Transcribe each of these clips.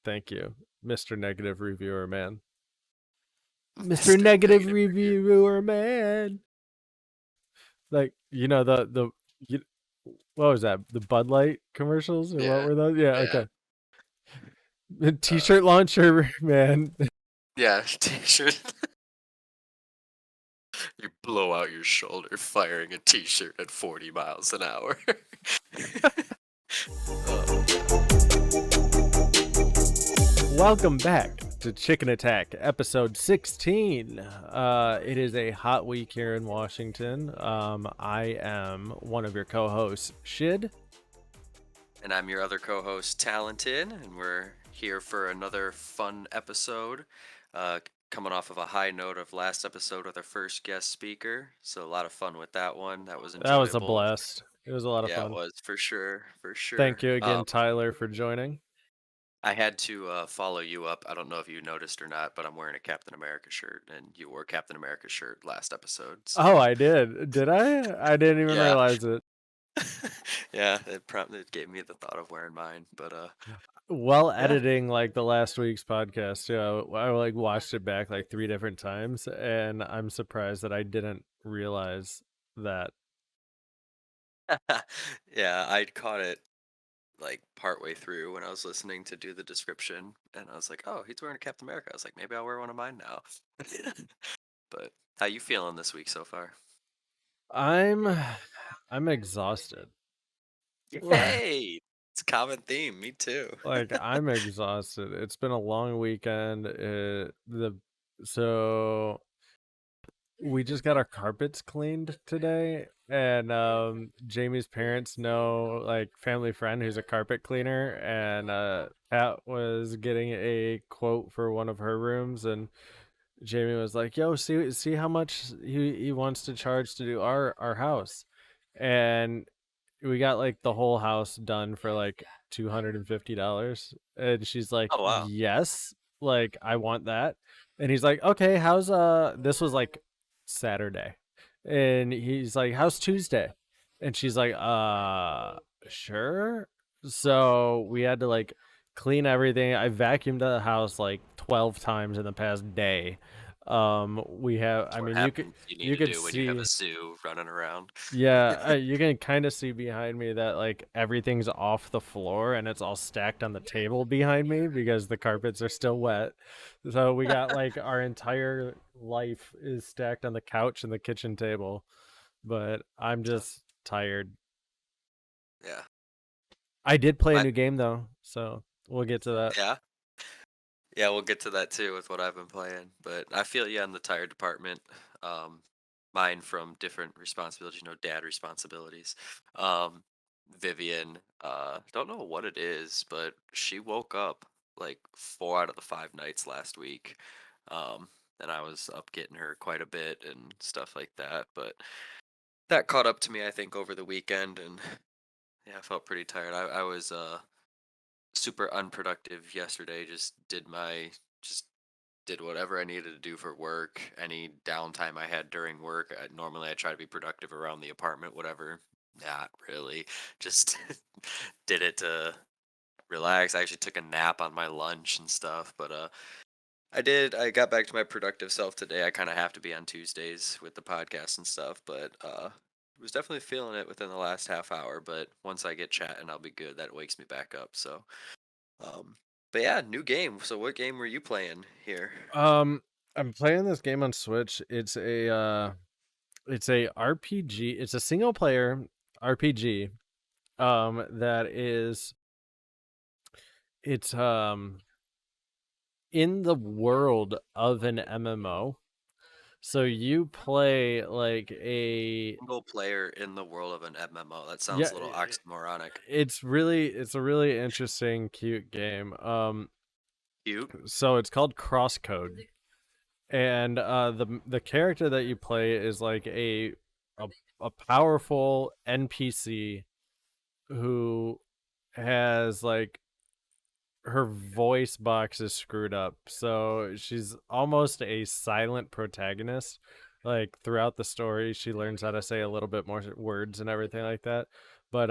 Thank you, Mr. Negative Reviewer Man. Mr. Negative Reviewer Man. Like, the what was that? The Bud Light commercials, or what were those? Yeah. Okay. The T-shirt launcher man. Yeah, T-shirt. You blow out your shoulder firing a T-shirt at 40 miles an hour. Welcome back to ChknAtk, episode 16. It is a hot week here in Washington. I am one of your co-hosts, Shid. And I'm your other co-host, Talented, and we're here for another fun episode. Coming off of a high note of last episode with our first guest speaker, so a lot of fun with that one. That was enjoyable. That was a blast. It was a lot of fun. Yeah, it was, for sure. Thank you again, Tyler, for joining. I had to follow you up. I don't know if you noticed or not, but I'm wearing a Captain America shirt, and you wore a Captain America shirt last episode. So. Oh, I did. Did I? I didn't even realize it. Yeah, it gave me the thought of wearing mine, but editing like the last week's podcast, I like watched it back like 3 different times, and I'm surprised that I didn't realize that. Yeah, I caught it like partway through when I was listening to do the description, and I was like, oh, he's wearing a Captain America. I was like, maybe I'll wear one of mine now. But how you feeling this week so far? I'm exhausted. Hey, it's a common theme. Me too. Like, I'm exhausted. It's been a long weekend. So we just got our carpets cleaned today, and Jamie's parents know like family friend who's a carpet cleaner, and Pat was getting a quote for one of her rooms, and Jamie was like, yo, see how much he wants to charge to do our house. And we got like the whole house done for like $250. And she's like, Oh wow. yes, like I want that. And he's like, okay, how's this was like Saturday. And he's like, how's Tuesday? And she's like, sure. So we had to like clean everything. I vacuumed the house like 12 times in the past day. We have, I mean, you could do when see, you have a zoo running around. yeah, you can kind of see behind me that like everything's off the floor and it's all stacked on the table behind me because the carpets are still wet. So we got like our entire life is stacked on the couch and the kitchen table, but I'm just tired. Yeah. I did play a new game though, so we'll get to that. Yeah. Yeah, we'll get to that too with what I've been playing. But I feel in the tired department. Mine from different responsibilities, dad responsibilities. Vivian, don't know what it is, but she woke up like 4 out of the 5 nights last week. And I was up getting her quite a bit and stuff like that. But that caught up to me, I think, over the weekend, and yeah, I felt pretty tired. I was super unproductive yesterday. Just did whatever I needed to do for work. Any downtime I had during work, normally I try to be productive around the apartment, whatever. Not really. Just did it to relax. I actually took a nap on my lunch and stuff, but I got back to my productive self today. I kind of have to be on Tuesdays with the podcast and stuff, but was definitely feeling it within the last half hour, but once I get chatting, I'll be good. That wakes me back up. So, but yeah, new game. So what game were you playing here? I'm playing this game on Switch. It's a RPG. It's a single player RPG. That is, it's in the world of an MMO. So you play like a single player in the world of an MMO. That sounds a little oxymoronic. It's a really interesting, cute game. Cute. So it's called CrossCode, and the character that you play is like a powerful NPC who has like her voice box is screwed up, so she's almost a silent protagonist. Like throughout the story she learns how to say a little bit more words and everything like that, but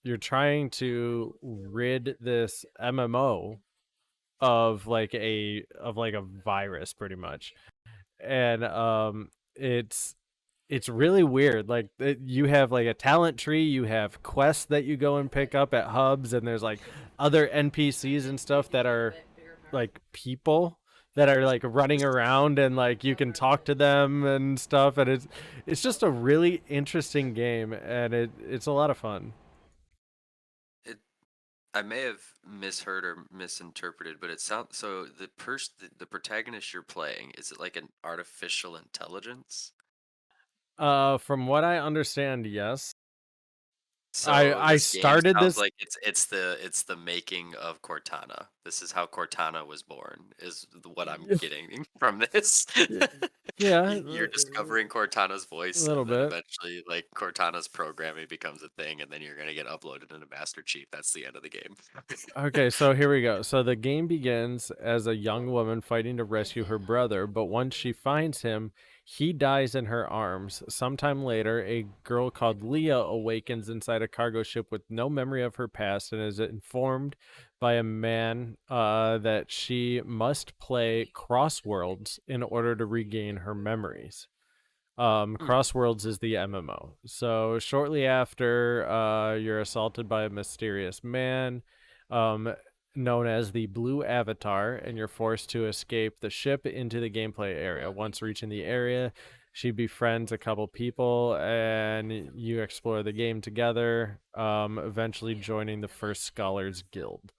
you're trying to rid this MMO of like a virus pretty much. And it's really weird. Like you have like a talent tree, you have quests that you go and pick up at hubs, and there's like other NPCs and stuff that are like people that are like running around, and like you can talk to them and stuff, and it's just a really interesting game, and it's a lot of fun. It I may have misheard or misinterpreted, but it sounds so the protagonist you're playing, is it like an artificial intelligence? From what I understand, yes. I So I this game started sounds this. like it's the making of Cortana. This is how Cortana was born, is what I'm getting from this. Yeah, You're discovering Cortana's a voice, little and then bit. eventually, like, Cortana's programming becomes a thing, and then you're gonna get uploaded into Master Chief. That's the end of the game. Okay, so here we go. So the game begins as a young woman fighting to rescue her brother, but once she finds him, he dies in her arms. Sometime later, a girl called Leah awakens inside a cargo ship with no memory of her past and is informed by a man that she must play crossworlds in order to regain her memories. Hmm. Crossworlds is the MMO. So shortly after, you're assaulted by a mysterious man, um, known as the Blue Avatar, and you're forced to escape the ship into the gameplay area. Once reaching the area, she befriends a couple people, and you explore the game together. Eventually joining the First Scholars Guild.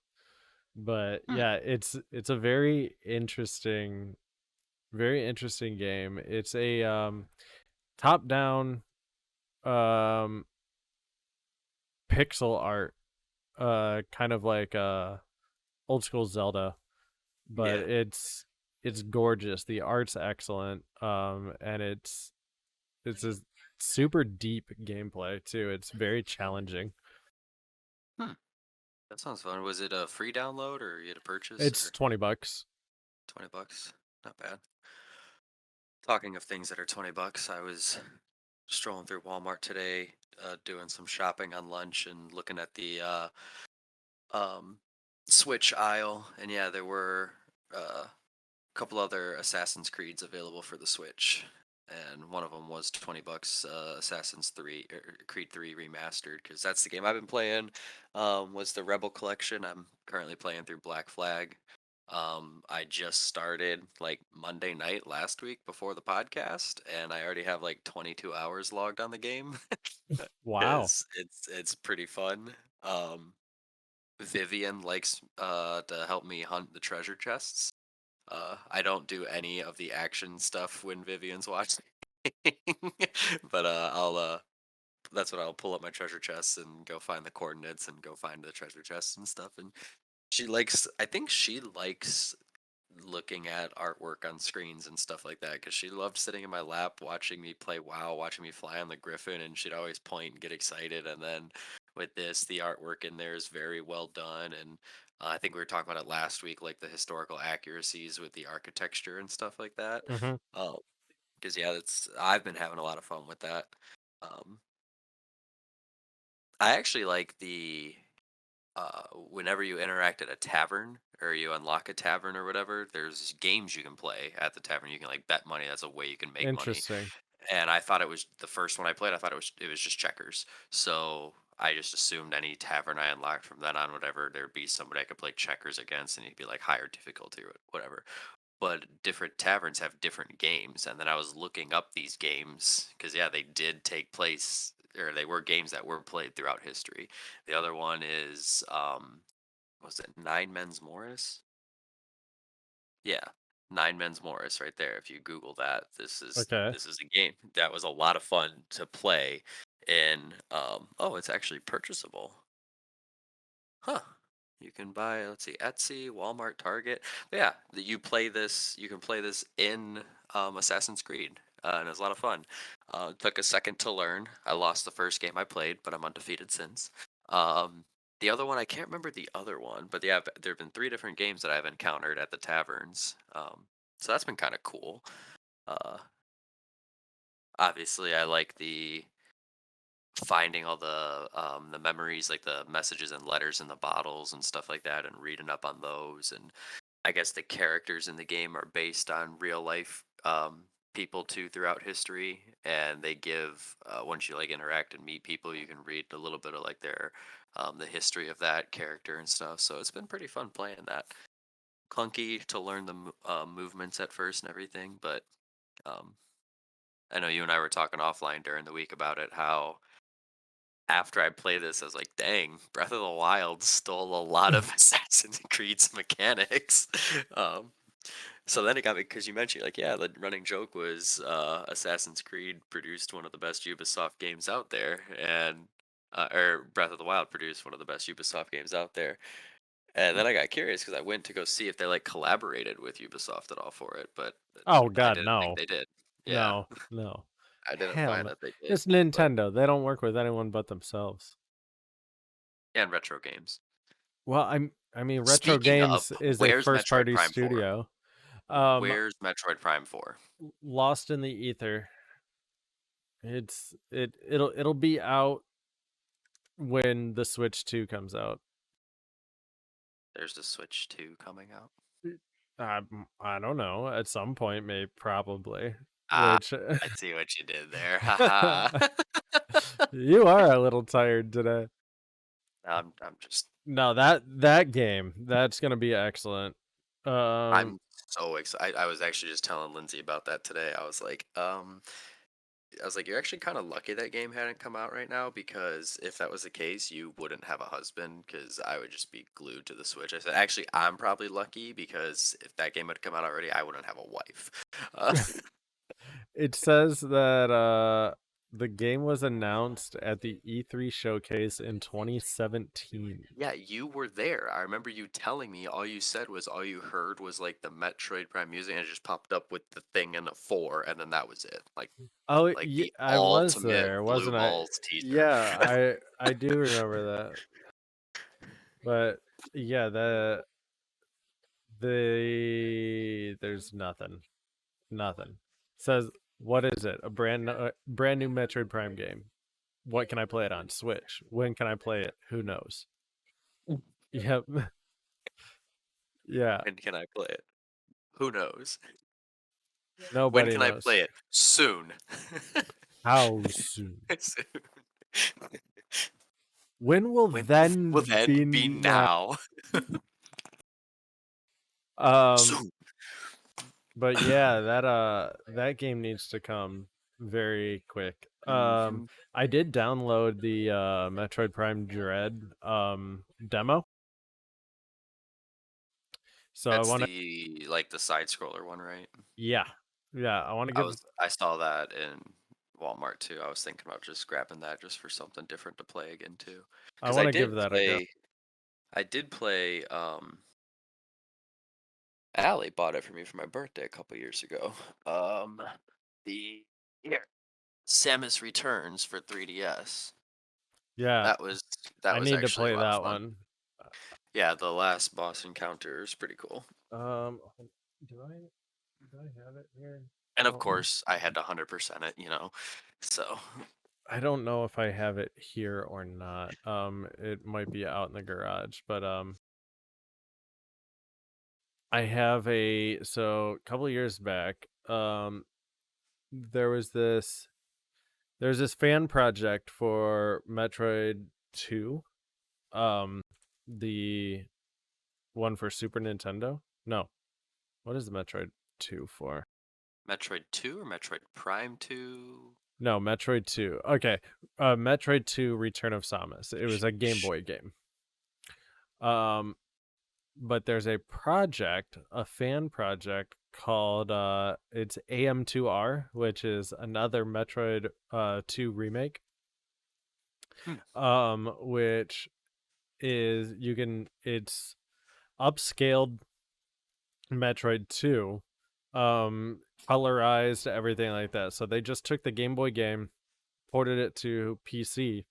But Hmm. yeah, it's a very interesting game. It's a top down um pixel art, kind of like old school Zelda, but Yeah. it's gorgeous. The art's excellent, and it's a super deep gameplay too. It's very challenging. Hmm. That sounds fun. Was it a free download, or you had to purchase, It's or $20. 20 bucks? Not bad. Talking of things that are 20 bucks, I was strolling through Walmart today, doing some shopping on lunch and looking at the um, Switch aisle, and yeah, there were a couple other Assassin's Creeds available for the Switch, and one of them was 20 bucks. Assassin's 3 Creed 3 remastered, because that's the game I've been playing. Was the Rebel Collection. I'm currently playing through Black Flag. I just started like Monday night last week before the podcast, and I already have like 22 hours logged on the game. Wow. Because it's pretty fun. Um, Vivian likes to help me hunt the treasure chests. I don't do any of the action stuff when Vivian's watching, but I'll that's what I'll pull up my treasure chests and go find the coordinates and go find the treasure chests and stuff. And I think she likes looking at artwork on screens and stuff like that, because she loved sitting in my lap watching me play WoW, watching me fly on the Griffin, and she'd always point and get excited. And then with this, the artwork in there is very well done, and I think we were talking about it last week, like the historical accuracies with the architecture and stuff like that. Hmm. Um, because yeah, that's I've been having a lot of fun with that. Um, I actually like the whenever you interact at a tavern or you unlock a tavern or whatever, there's games you can play at the tavern. You can like bet money. That's a way you can make money. Interesting. And I thought it was the first one I played. I thought it was just checkers. So I just assumed any tavern I unlocked from then on, whatever, there'd be somebody I could play checkers against, and it'd be like higher difficulty or whatever. But different taverns have different games, and then I was looking up these games because yeah, they did take place, or they were games that were played throughout history. The other one is was it Nine Men's Morris? Yeah, Nine Men's Morris right there. If you Google that, this is Okay. this is a game that was a lot of fun to play. In oh, it's actually purchasable. Huh. You can buy, let's see, Etsy, Walmart, Target. But yeah, you can play this in Assassin's Creed, and it's a lot of fun. Took a second to learn. I lost the first game I played, but I'm undefeated since. Um, the other one, I can't remember the other one, but yeah, there have been three different games that I've encountered at the taverns. So that's been kind of cool. Uh, Obviously, I like the finding all the memories, like the messages and letters in the bottles and stuff like that, and reading up on those. And I guess the characters in the game are based on real life people too throughout history, and they give once you like interact and meet people, you can read a little bit of like their the history of that character and stuff. So it's been pretty fun playing that. Clunky to learn the movements at first and everything, but um, I know you and I were talking offline during the week about it. How after I play this, I was like, "Dang, Breath of the Wild stole a lot of Assassin's Creed's mechanics." um, so then it got me because you mentioned like, yeah, the running joke was Assassin's Creed produced one of the best Ubisoft games out there, and or Breath of the Wild produced one of the best Ubisoft games out there. And then I got curious because I went to go see if they like collaborated with Ubisoft at all for it, but Oh I God, didn't think no, they did. Yeah, no, no, I didn't hell find no. that they did. It's But Nintendo. They don't work with anyone but themselves. and retro games. Well, I mean, Retro Speaking of, Games is a where's first Metroid party Prime 4? studio. Where's Metroid Prime 4? Lost in the ether. It'll be out when the Switch 2 comes out. There's the Switch 2 coming out. I don't know. At some point, maybe probably. Ah, Which I see what you did there. Haha. you are a little tired today. I'm just No, that game that's gonna be excellent. Um, I'm so excited. I was actually just telling Lindsay about that today. I was like, you're actually kind of lucky that game hadn't come out right now because if that was the case, you wouldn't have a husband because I would just be glued to the Switch. I said, actually, I'm probably lucky because if that game had come out already, I wouldn't have a wife. Uh, it says that the game was announced at the E3 showcase in 2017. yeah, you were there. I remember you telling me all you said was all you heard was like the Metroid Prime music and it just popped up with the thing and the four, and then that was it. Oh, Like yeah, the I was ultimate there, blue wasn't I? balls teaser. Yeah, I do remember that. But yeah, there's nothing. Nothing. Says what is it? A brand new Metroid Prime game. What can I play it on? Switch. When can I play it? Who knows? Yep. Yeah. When can I play it? Who knows? When Nobody can I knows. play it? Soon. How soon? Soon. When will When will then then be be now? now? Um, Soon. but yeah, that game needs to come very quick. Mhm. I did download the Metroid Prime Dread demo. So I That's want to, the like the side scroller one, right? yeah. Yeah, I want to give I saw that in Walmart too. I was thinking about just grabbing that just for something different to play again too. I Because want to give that a go. I did play Allie bought it for me for my birthday a couple years ago. The here Samus Returns for 3DS. Yeah, That was that I was need to actually a play lot of that fun. one. Yeah, the last boss encounter is pretty cool. Um, do I have it here? And of Oh, course, I had to 100% it, So, I don't know if I have it here or not. It might be out in the garage, but I have a couple years back, there was this fan project for Metroid 2, um the one for Super Nintendo. No, what is the Metroid 2 for? Metroid 2 or Metroid Prime 2? No, Metroid 2. Okay. Metroid 2 Return of Samus. It was a Game Boy game. Um but there's a project, a fan project called it's AM2R, which is another Metroid 2 remake. Hmm. Which is it's upscaled Metroid 2, um colorized, everything like that. So they just took the Game Boy game, ported it to PC,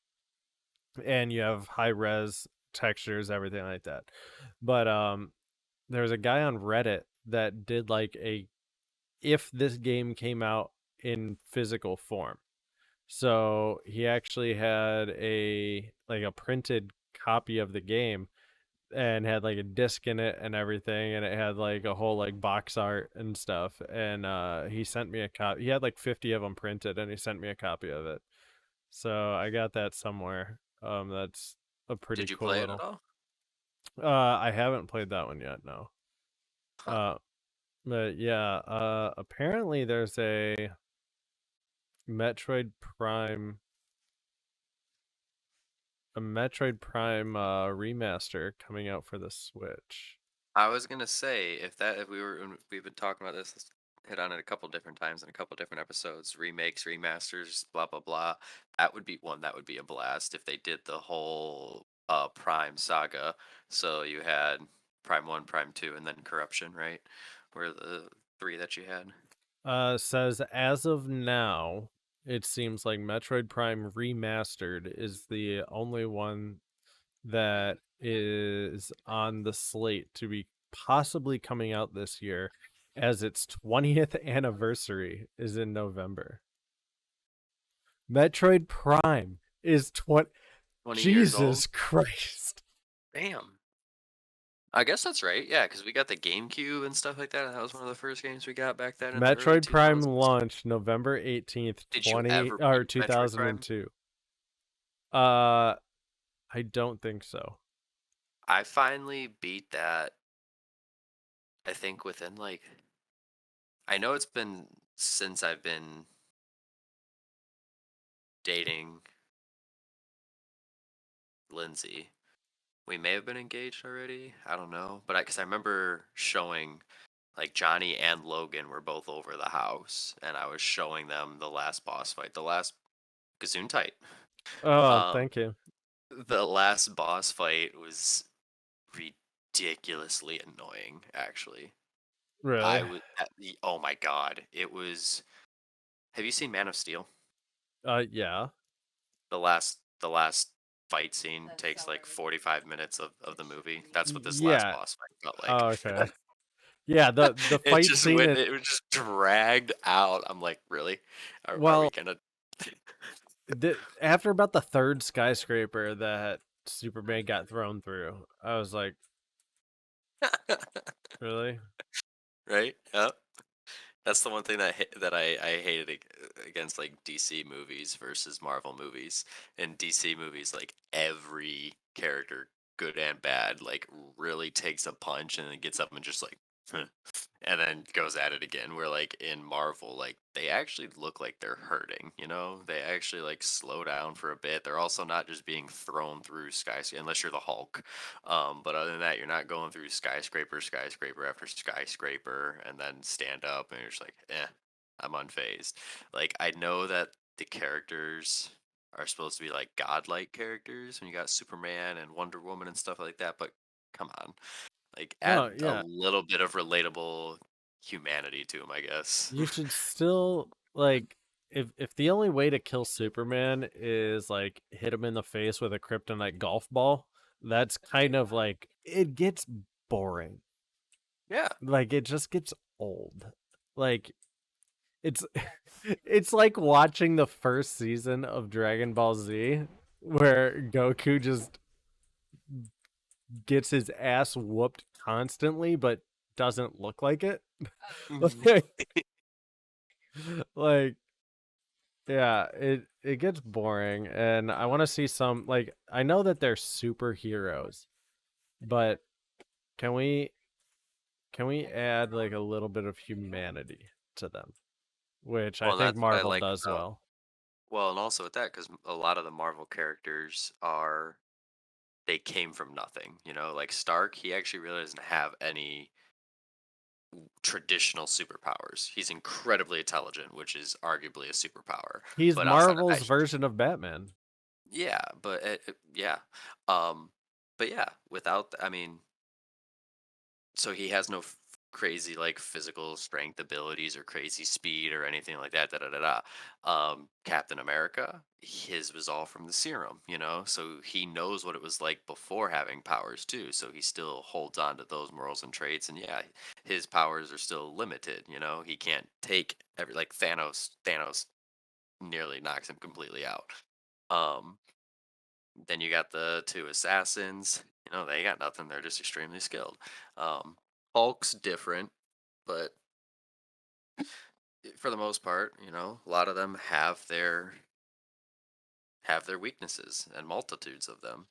and you have high res textures, everything like that. But there was a guy on Reddit that did like a if this game came out in physical form. So he actually had a printed copy of the game and had like a disc in it and everything, and it had like a whole like box art and stuff. And he sent me a copy. He had like 50 of them printed, and he sent me a copy of it. So I got that somewhere. That's a pretty Did you cool play it at little. all? I haven't played that one yet. No. Huh. Uh, but yeah. Apparently there's a Metroid Prime, remaster coming out for the Switch. I was gonna say if we've been talking about this, let's hit on it a couple different times in a couple different episodes, remakes, remasters, blah blah blah. That would be one that would be a blast if they did the whole Prime saga. So you had Prime 1, Prime 2, and then Corruption, right? Were the three that you had. Says as of now, it seems like Metroid Prime Remastered is the only one that is on the slate to be possibly coming out this year, as its 20th anniversary is in November. Metroid Prime is 20. 20 years old. Jesus Christ. Damn. I guess that's right. Yeah, because we got the GameCube and stuff like that. And that was one of the first games we got back then in the early Metroid Prime 2000s. launched November 18th, Did you 20 ever or beat Metroid Prime? 2002. Uh I don't think so. I finally beat that, I think within like, I know it's been since I've been dating Lindsay. We may have been engaged already. I don't know, but because I remember showing, like, Johnny and Logan were both over the house, and I was showing them the last boss fight, the last Gesundheit. Oh, Um, thank you. the last boss fight was ridiculously annoying. Actually, Really? I was. Oh my god, it was. Have you seen Man of Steel? Yeah. The last fight scene takes like 45 minutes of the movie. That's what this last Yeah. boss fight felt Oh, like. okay. Yeah, the It fight just scene went in. it was just dragged out. I'm like, really? Are we Well, gonna after about the third skyscraper that Superman got thrown through, I was like, really? right? Yep. That's the one thing that I hated against like DC movies versus Marvel movies. In DC movies, like every character, good and bad, like really takes a punch and then gets up and just like, and then goes at it again. Where like in Marvel, like they actually look like they're hurting. They actually like slow down for a bit. They're also not just being thrown through skyscraper unless you're the Hulk. But other than that, you're not going through skyscraper after skyscraper, and then stand up and you're just like, I'm unfazed. Like I know that the characters are supposed to be like godlike characters when you got Superman and Wonder Woman and stuff like that, but come on, like No, add a yeah. little bit of relatable humanity to him, I guess. You should still like, if the only way to kill Superman is like hit him in the face with a kryptonite golf ball, that's kind of like it gets boring. Yeah. Like it just gets old. Like it's it's like watching the first season of Dragon Ball Z where Goku just gets his ass whooped constantly but doesn't look like it. like, like yeah, it gets boring, and I want to see some, like, I know that they're superheroes, but can we add like a little bit of humanity to them, which I Well, and think that's what I Marvel like does about, well. well, and also with that, because a lot of the Marvel characters are, they came from nothing. Like Stark, he actually really doesn't have any traditional superpowers. He's incredibly intelligent, which is arguably a superpower. He's But outside of Marvel's that, version of Batman. yeah, but yeah, um, but yeah, I mean, so he has no crazy like physical strength abilities or crazy speed or anything like that. Da da da da. Captain America, his was all from the serum, so he knows what it was like before having powers too. So he still holds on to those morals and traits, and yeah, his powers are still limited. He can't take every, like Thanos. Thanos nearly knocks him completely out. Um, Then you got the two assassins. They got nothing. They're just extremely skilled. Um, Hulk's different, but for the most part, a lot of them have their weaknesses and multitudes of them.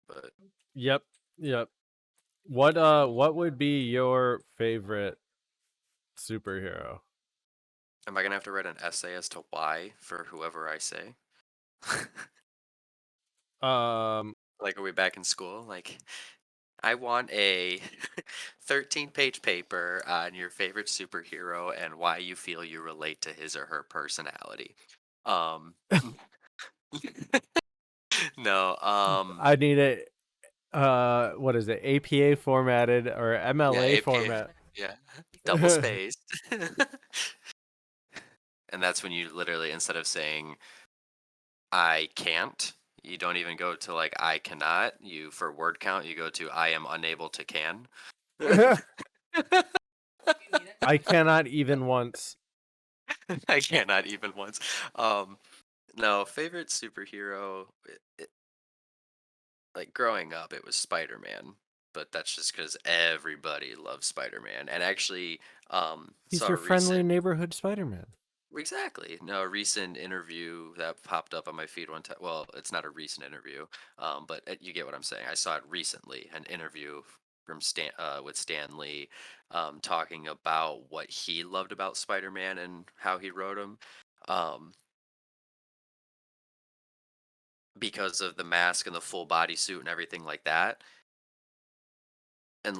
But Yep, yep. What would be your favorite superhero? am I gonna have to write an essay as to why for whoever I say? Um, Like, are we back in school? Like, I want a 13-page paper on your favorite superhero and why you feel you relate to his or her personality. Um, no, I need it. What is it? APA formatted or yeah, MLA APA, format? yeah, double spaced. And that's when you literally, instead of saying I can't, you don't even go to like I cannot. You, for word count, you go to I am unable to can. I cannot even once. I cannot even once. Um, no, favorite superhero. Like growing up, it was Spider-Man, but that's just because everybody loves Spider-Man. And actually, He's saw your a friendly recent neighborhood Spider-Man. exactly no a recent interview that popped up on my feed one time. Well, it's not a recent interview, but you get what I'm saying. I saw it recently, an interview from with Stan Lee, talking about what he loved about Spider-Man and how he wrote him. Um, because of the mask and the full body suit and everything like that. And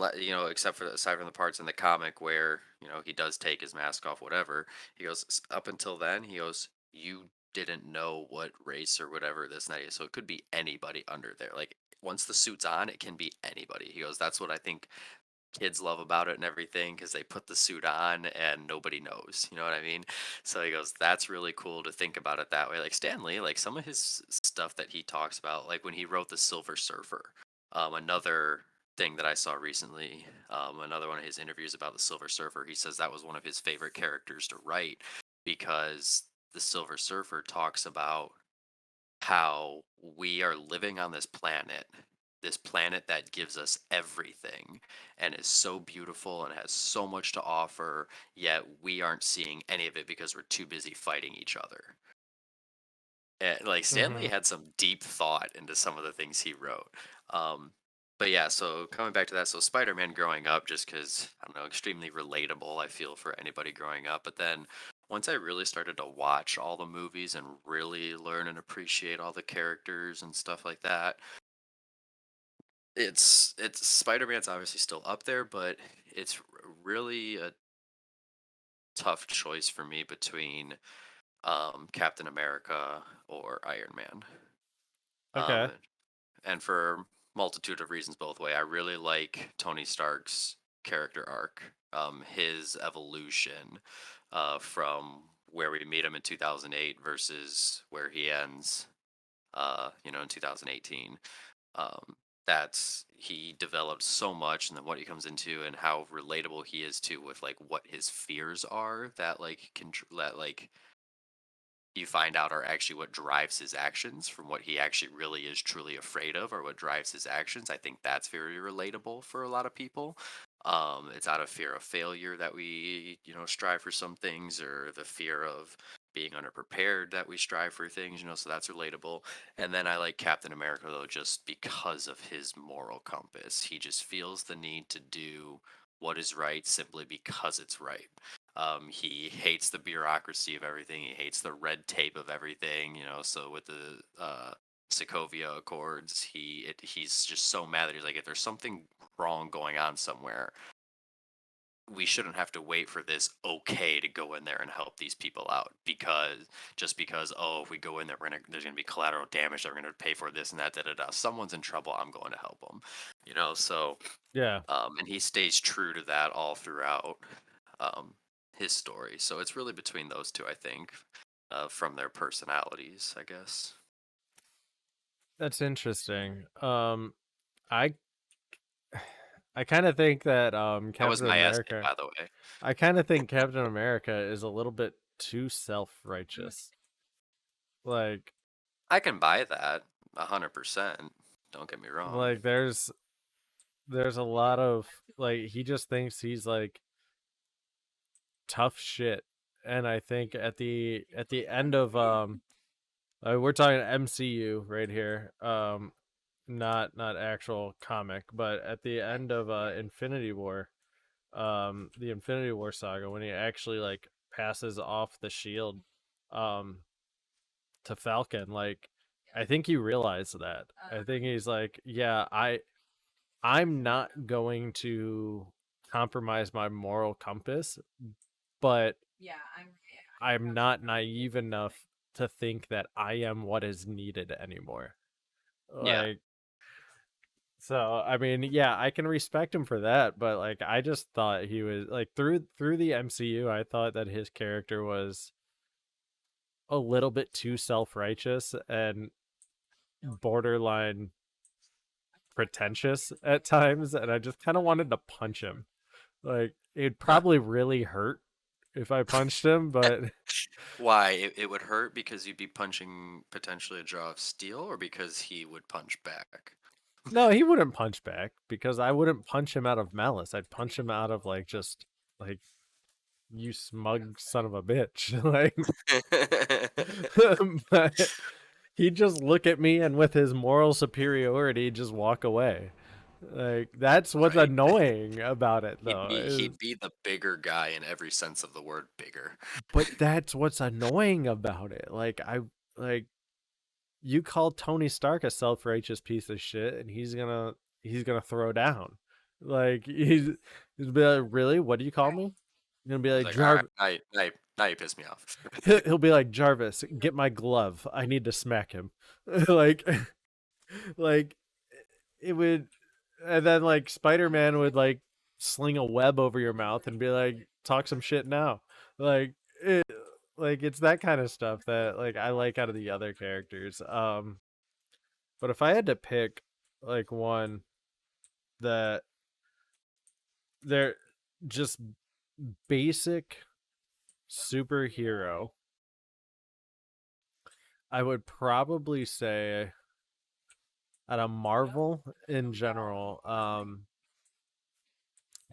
except for aside from the parts in the comic where he does take his mask off, whatever. He goes, Up until then," he goes, "you didn't know what race or whatever this and that is, so it could be anybody under there. Like once the suit's on, it can be anybody." He goes, "That's what I think kids love about it and everything because they put the suit on and nobody knows." You know what I mean? So he goes, "That's really cool to think about it that way." Like Stanley, like some of his stuff that he talks about, like when he wrote the Silver Surfer. Another thing that I saw recently, another one of his interviews about the Silver Surfer, he says that was one of his favorite characters to write because the Silver Surfer talks about how we are living on this planet that gives us everything and is so beautiful and has so much to offer, yet we aren't seeing any of it because we're too busy fighting each other. And like Stanley Hmm. had some deep thought into some of the things he wrote. Um, but yeah, so coming back to that, so Spider-Man growing up, just because I don't know, extremely relatable, I feel, for anybody growing up. But then once I really started to watch all the movies and really learn and appreciate all the characters and stuff like that, it's Spider-Man's obviously still up there, but it's really a tough choice for me between Captain America or Iron Man. Okay. Um, and for multitude of reasons both way. I really like Tony Stark's character arc, his evolution from where we meet him in 2008 versus where he ends, in 2018. Um, that's he developed so much, and then what he comes into, and how relatable he is to with like what his fears are that like that like you find out are actually what drives his actions from what he actually really is truly afraid of or what drives his actions. I think that's very relatable for a lot of people. It's out of fear of failure that we strive for some things, or the fear of being underprepared that we strive for things, so that's relatable. And then I like Captain America though, just because of his moral compass. He just feels the need to do what is right simply because it's right. He hates the bureaucracy of everything. He hates the red tape of everything. So with the Sokovia Accords, he's just so mad that he's like, if there's something wrong going on somewhere, we shouldn't have to wait for this okay to go in there and help these people out, because oh, if we go in there, there's gonna be collateral damage that we're gonna pay for this and that, da da da. Someone's in trouble, I'm going to help them. So Yeah, and he stays true to that all throughout um, his story. So it's really between those two, I think, from their personalities, I guess. that's interesting. I I kind of think that That was Captain my essay, America. by the way. I kind of think Captain America is a little bit too self-righteous. Like, I can buy that. 100%. Don't get me wrong. Like there's a lot of like he just thinks he's like tough shit. And I think at the end of we're talking MCU right here. Not actual comic, but at the end of Infinity War, the Infinity War saga, when he actually like passes off the shield um to Falcon, like I think he realized that. I think he's like, yeah, I'm not going to compromise my moral compass, but I'm not naive enough to think that I am what is needed anymore. Yeah. Like, so I mean, yeah, I can respect him for that, but like I just thought he was like through the MCU, I thought that his character was a little bit too self-righteous and borderline pretentious at times, and I just kind of wanted to punch him. Like it'd Huh. probably really hurt if I punched him, but Why? It would hurt because you'd be punching potentially a jaw of steel, or because he would punch back? no, he wouldn't punch back because I wouldn't punch him out of malice. I'd punch him out of like just like you smug son of a bitch. Like but he'd just look at me and with his moral superiority just walk away. Like that's what's Right. annoying about it He'd though be is he'd be the bigger guy in every sense of the word bigger. but that's what's annoying about it. Like I like you call Tony Stark a self-righteous piece of shit and he's gonna throw down. Like he's be like, really? What do you call me? He's gonna be He's like like, all right, Jarvis. now you piss me off. He'll be like Jarvis. Get my glove. I need to smack him. like like it would, and then like Spider-Man would like sling a web over your mouth and be like, talk some shit now. Like it, like it's that kind of stuff that like I like out of the other characters. But if I had to pick like one that they're just basic superhero, I would probably say out of Marvel in general,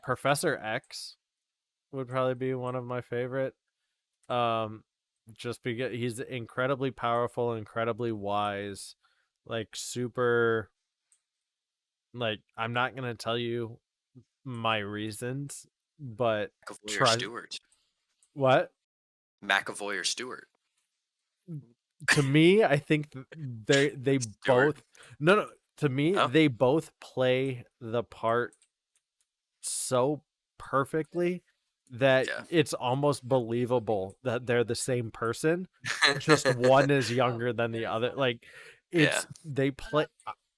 Professor X would probably be one of my favorite. Um, just because he's incredibly powerful, incredibly wise, like super. Like I'm not gonna tell you my reasons, but McAvoy or try Stewart? what McAvoy or Stewart? to me. I think they Stewart? both no, to me Oh, they both play the part so perfectly that yeah. it's almost believable that they're the same person, just one is younger than the other. Like Yeah. it's they play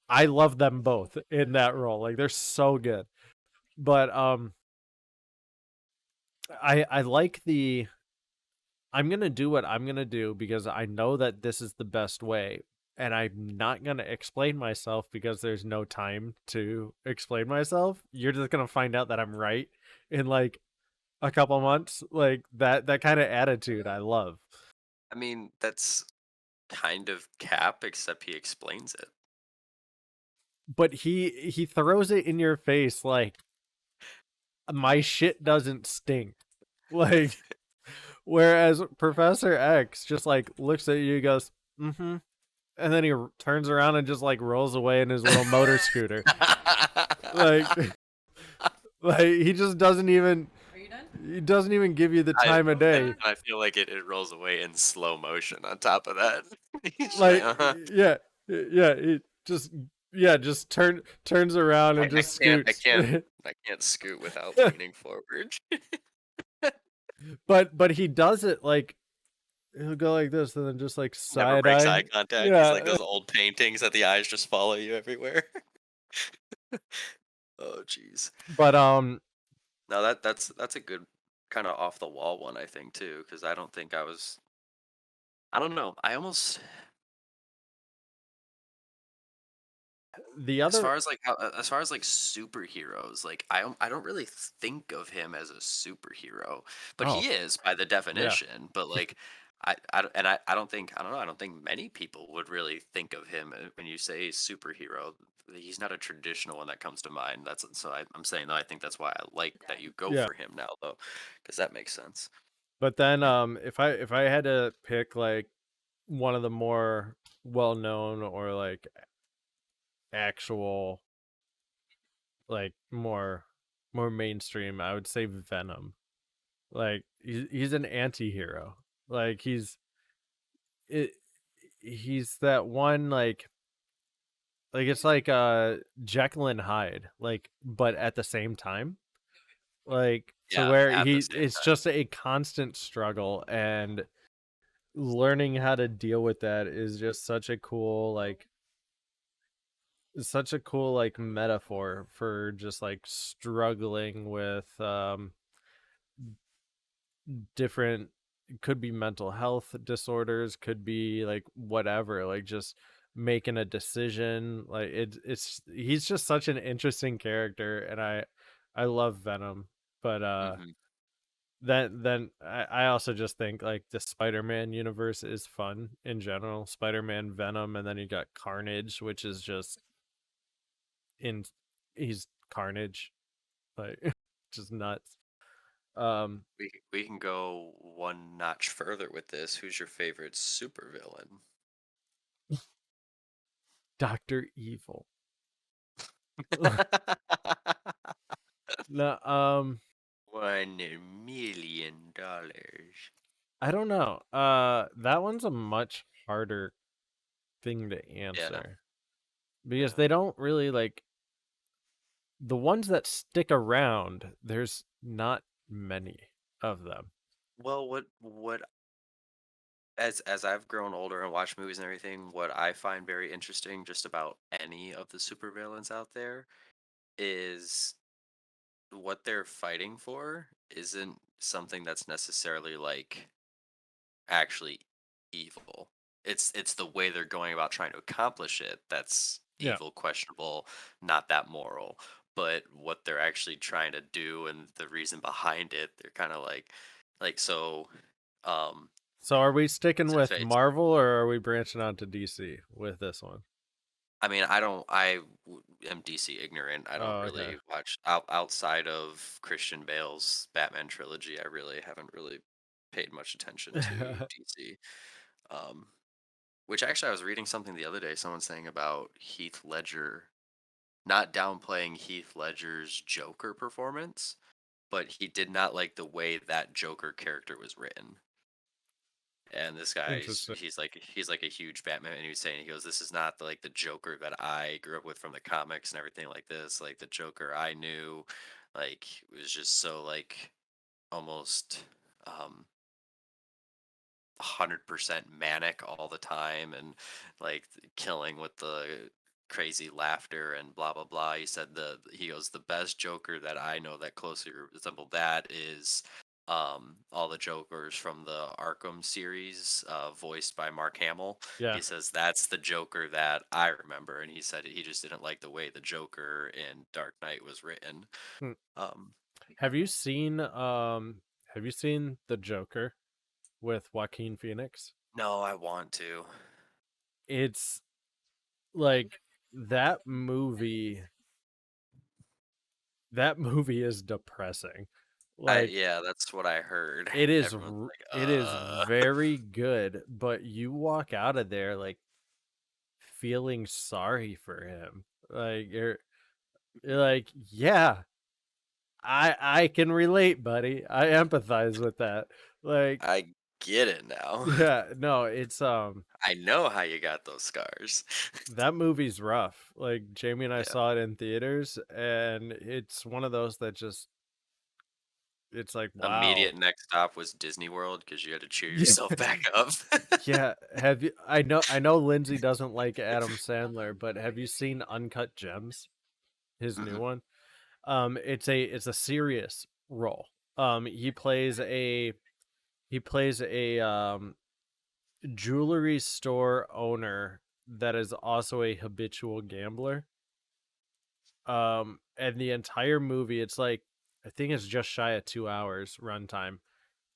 I love them both in that role. Like they're so good. But I like the I'm going to do what I'm going to do because I know that this is the best way, and I'm not going to explain myself because there's no time to explain myself. You're just going to find out that I'm right in like a couple months. Like that kind of attitude I love. I mean, that's kind of Cap, except he explains it. But he throws it in your face like my shit doesn't stink. Like whereas Professor X just like looks at you and goes, "Mhm." And then he turns around and just like rolls away in his little motor scooter. Like like he just doesn't even he doesn't even give you the I time of day. I feel like it rolls away in slow motion on top of that. He's just like, Like uh-huh. yeah, yeah, it just yeah, just turns around and I just can't scoots. I can't scoot without leaning forward. But he does it like he'll go like this and then just like Never side breaks eye. eye contact. He's like Yeah. those old paintings that the eyes just follow you everywhere. Oh jeez. But No, that's a good kind of off the wall one, I think, too, because I don't think I don't know. I almost, the as other far as like as far as like superheroes, like I don't really think of him as a superhero, but oh he is by the yeah. definition. But like I don't think, I don't know, I don't think many people would really think of him when you say superhero. He's not a traditional one that comes to mind. That's so I'm saying though, I think that's why I like that you go Yeah. for him now though, because that makes sense. But then if I had to pick like one of the more well known or like actual like more mainstream, I would say Venom. Like he's an anti-hero. Like it he's that one like it's like Jekyll and Hyde, like but at the same time. Like to Yeah, where at the he same it's time. just a constant struggle, and learning how to deal with that is just such a cool like metaphor for just like struggling with different, could be mental health disorders, could be like whatever, like just making a decision. Like it's he's just such an interesting character, and I love Venom. But Hmm. then I also just think like the Spider-Man universe is fun in general. Spider-Man, Venom, and then you got Carnage, which is just in he's Carnage, like just nuts. Um, We can go one notch further with this. Who's your favorite supervillain? Doctor Evil. No, $1 million. I don't know. That one's a much harder thing to Yeah, answer because yeah. they don't really like the ones that stick around. There's not many of them. Well, what as I've grown older and watched movies and everything, what I find very interesting just about any of the supervillains out there is what they're fighting for isn't something that's necessarily like actually evil. It's the way they're going about trying to accomplish it that's Yeah. evil, questionable, not that moral. But what they're actually trying to do and the reason behind it, they're kind of like so um So are we sticking what's it with face? Marvel or are we branching out to DC with this one? I mean, am DC ignorant. I don't Oh, okay. really watch outside of Christian Bale's Batman trilogy. I really haven't really paid much attention to DC. Um, which actually, I was reading something the other day. Someone saying about Heath Ledger, not downplaying Heath Ledger's Joker performance, but he did not like the way that Joker character was written. And this guy, Interesting. he's like a huge Batman, and he was saying, he goes, "This is not like the Joker that I grew up with from the comics and everything like this. Like the Joker I knew, like was just so like almost 100% manic all the time, and like killing with the crazy laughter and blah blah blah." He said he goes, "The best Joker that I know that closely resembled that is all the Jokers from the Arkham series, voiced by Mark Hamill." Yeah. He says that's the Joker that I remember, and he said he just didn't like the way the Joker in Dark Knight was written. Hmm. um Have you seen The Joker with Joaquin Phoenix? no, I want to. It's like that movie that movie is depressing. I Like Yeah, that's what I heard. Everyone's like, it is very good, but you walk out of there like feeling sorry for him. Like you're like, yeah, I can relate, buddy. I empathize with that. Like, I get it now. yeah, no, it's I know how you got those scars. that movie's rough. Like Jamie and I Yeah. saw it in theaters, and it's one of those that just it's like, wow. Immediate next stop was Disney World because you had to cheer Yeah. yourself back up. Yeah, have you I know Lindsay doesn't like Adam Sandler, but have you seen Uncut Gems? His new Mhm. one? It's a serious role. He plays a jewelry store owner that is also a habitual gambler. And the entire movie, it's like I think it's just shy of 2 hours runtime,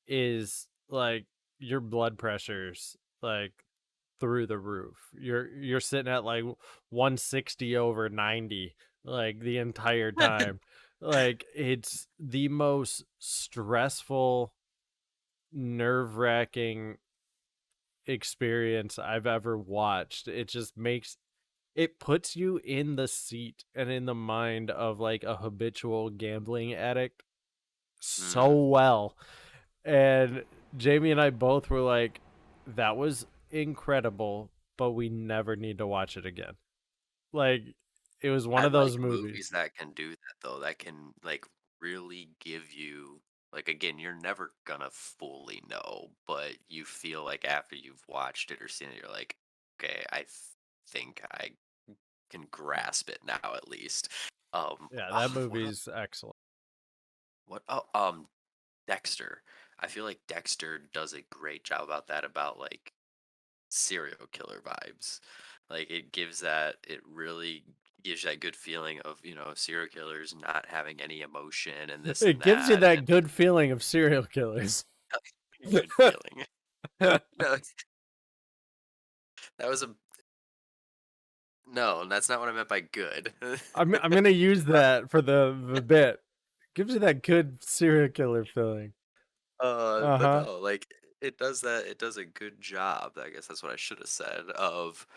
is like your blood pressure's like through the roof. You're sitting at like 160 over 90 like the entire time. Like it's the most stressful, nerve-wracking experience I've ever watched. It just makes it puts you in the seat and in the mind of like a habitual gambling addict so Mm. well. And Jamie and I both were like, that was incredible, but we never need to watch it again. Like, it was one I of like those movies movies. that can do that though, that can like really give you like again, you're never gonna fully know, but you feel like after you've watched it or seen it, you're like, okay, think I can grasp it now at least. Yeah, that What movie's excellent. oh, Dexter. I feel like Dexter does a great job about that, about like serial killer vibes. Like it really gives you that good feeling of, serial killers not having any emotion and this and It gives you that that and good feeling of serial killers. good feeling. No, that was a no, that's not what I meant by good. I'm gonna use that for the bit. Gives you that good serial killer feeling. Uh But huh. no, like it does that. It does a good job. I guess that's what I should have said of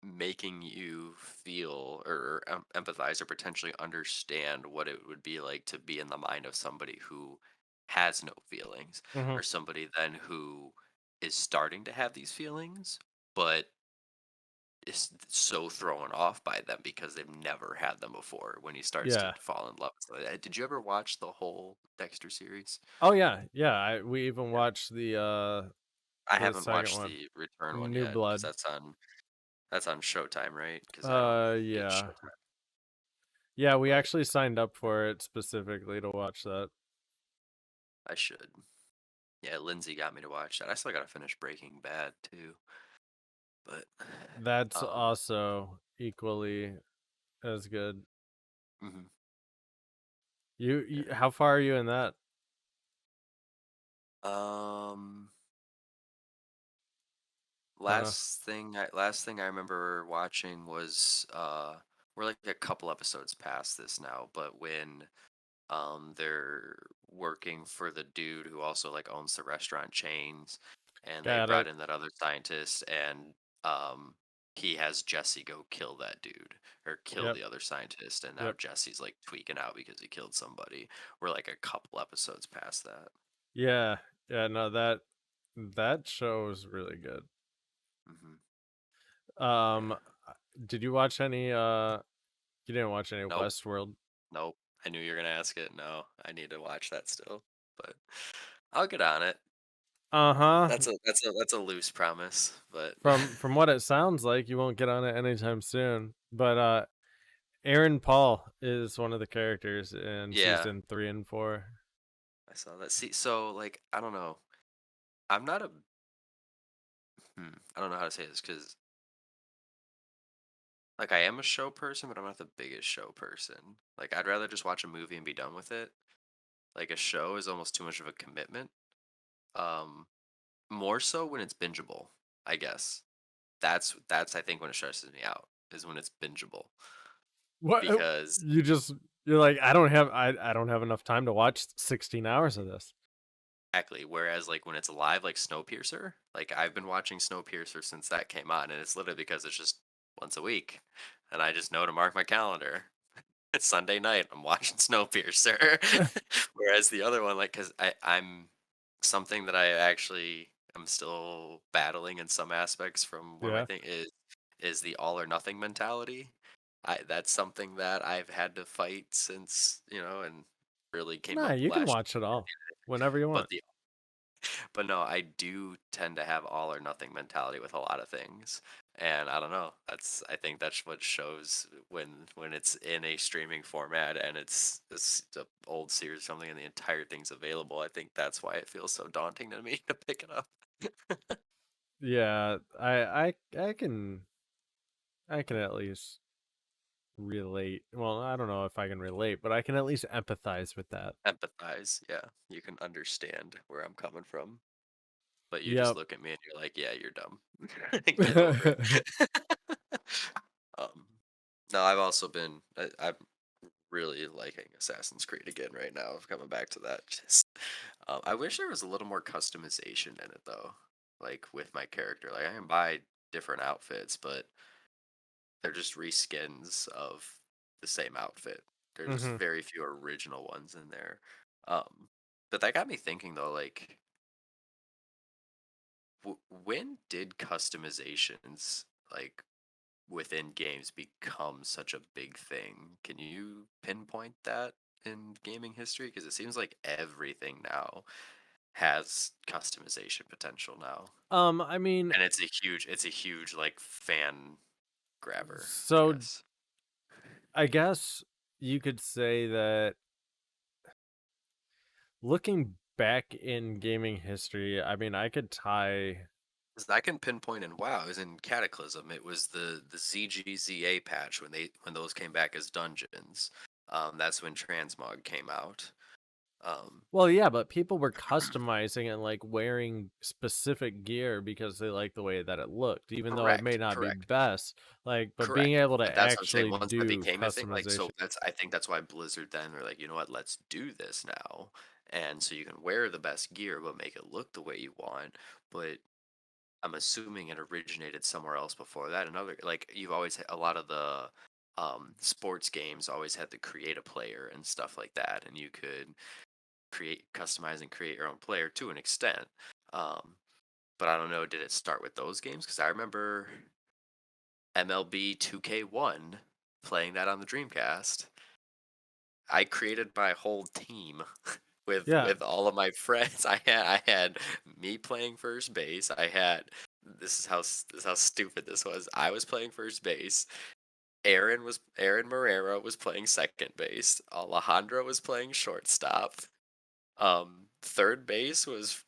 making you feel or empathize or potentially understand what it would be like to be in the mind of somebody who has no feelings Hmm. or somebody then who is starting to have these feelings but is so thrown off by them because they've never had them before when he starts to Yeah. fall in love. So, did you ever watch the whole Dexter series? Oh yeah, yeah. We even watched I the haven't second watched one, the Return one New yet because Blood. that's on Showtime, right? Because I don't get Yeah. Showtime, Yeah, we but actually signed up for it specifically to watch that. I should. Yeah, Lindsay got me to watch that. I still gotta finish Breaking Bad too, but That's um, also equally as good. mhm, You yeah. how far are you in that? Um, Uh, last thing I remember watching was we're like a couple episodes past this now, but when they're working for the dude who also like owns the restaurant chains, and they got brought it. in that other scientist, and um he has Jesse go kill that dude or kill Yep. the other scientist, and now Yep. Jesse's like tweaking out because he killed somebody. We're like a couple episodes past that. Yeah. Yeah, no, that show is really good. Hmm. Um Yeah. did you watch any you didn't watch any Nope. Westworld? Nope. I knew you were gonna ask it. No, I need to watch that still, but I'll get on it. Uh-huh. That's a loose promise, but From what it sounds like, you won't get on it anytime soon. But Aaron Paul is one of the characters in yeah, season 3 and 4. I saw that. See, so like I don't know. I'm not a I don't know how to say this because like I am a show person, but I'm not the biggest show person. Like I'd rather just watch a movie and be done with it. Like a show is almost too much of a commitment. Um, More so when it's bingeable, I guess. That's I think when it stresses me out is when it's bingeable What because you just you're like I don't have enough time to watch 16 hours of this. exactly. Whereas like when it's live, like Snowpiercer, like I've been watching Snowpiercer since that came out, and it's literally because it's just once a week, and I just know to mark my calendar. It's Sunday night. I'm watching Snowpiercer. Whereas the other one, like, because I'm something that I actually am still battling in some aspects from one of my Yeah. thing is the all or nothing mentality. That's something that I've had to fight since and really came Nah, up you can last watch it all whenever you year. want. But no, I do tend to have all or nothing mentality with a lot of things. And I don't know. I think that's what shows when it's in a streaming format and it's a old series or something and the entire thing's available. I think that's why it feels so daunting to me to pick it up. Yeah, I can at least relate. Well, I don't know if I can relate, but I can at least empathize with that. Empathize, yeah. You can understand where I'm coming from. but you just Yep. look at me and you're like, "Yeah, you're dumb. Get over it." Um, no, I've also been I'm really liking Assassin's Creed again right now. I'm coming back to that. Just, I wish there was a little more customization in it though, like with my character. Like I can buy different outfits, but they're just reskins of the same outfit. There's just hmm very few original ones in there. Um, but that got me thinking though, like, when did customizations like within games become such a big thing? Can you pinpoint that in gaming history? Because it seems like everything now has customization potential now, I mean, and it's a huge like fan grabber, I so guess. I guess you could say that looking back in gaming history, I mean, I could tie. 'Cause I can pinpoint in WoW is in Cataclysm. It was the ZGZA patch when those came back as dungeons. That's when Transmog came out. Um, Well, yeah, but people were customizing and like wearing specific gear because they liked the way that it looked, even though it may correct, not be correct. best. Like, but being Correct, able to but that's what I'm saying, actually once that do became a thing, like, so customization. that's I think that's why Blizzard then were like, "You know what, let's do this now." And so you can wear the best gear, but make it look the way you want, but I'm assuming it originated somewhere else before that, another like, you've always had a lot of the, sports games always had to create a player and stuff like that, and you could customize and create your own player to an extent, um, but I don't know, did it start with those games? Because I remember MLB 2K1, playing that on the Dreamcast. I created my whole team with Yeah. all of my friends. I had me playing first base. I had this is how stupid this was. I was playing first base. Aaron Marrero was playing second base. Alejandro was playing shortstop. Third base was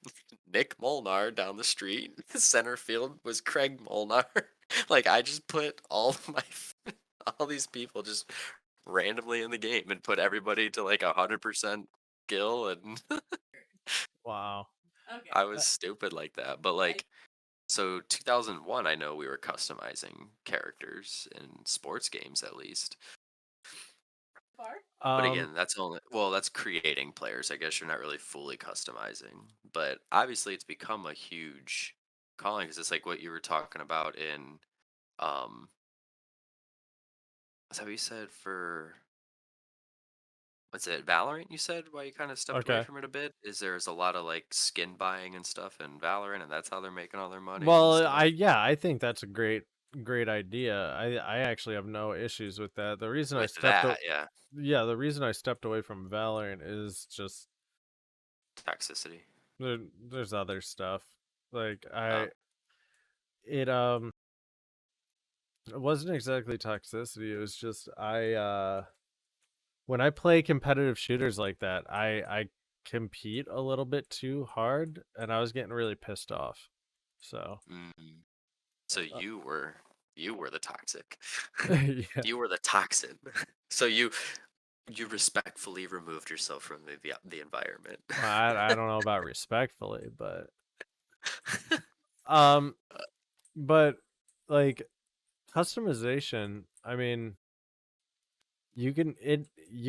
Nick Molnar down the street. Center field was Craig Molnar. Like I just put all of my all these people just randomly in the game and put everybody to like 100% skill, and Wow. I Uh, was stupid like that. But like, so 2001, I know we were customizing characters in sports games at least. But Um. again, that's only, well, that's creating players. I guess you're not really fully customizing. But obviously, it's become a huge calling because it's like what you were talking about in, um, what's that what you said for, what's it, Valorant? You said why you kind of stepped away Okay. from it a bit. Is there's a lot of like skin buying and stuff in Valorant, and that's how they're making all their money and Well, stuff. I think that's a great idea. I actually have no issues with that. The reason I With stepped that, yeah, yeah, the reason I stepped away from Valorant is just toxicity. there's other stuff. Like Uh, it it wasn't exactly toxicity. It was just when I play competitive shooters like that, I compete a little bit too hard and I was getting really pissed off. So, mm, so uh, you were the toxic. yeah. You were the toxin. So you respectfully removed yourself from the environment. Well, I don't know about respectfully, um but like customization, I mean, you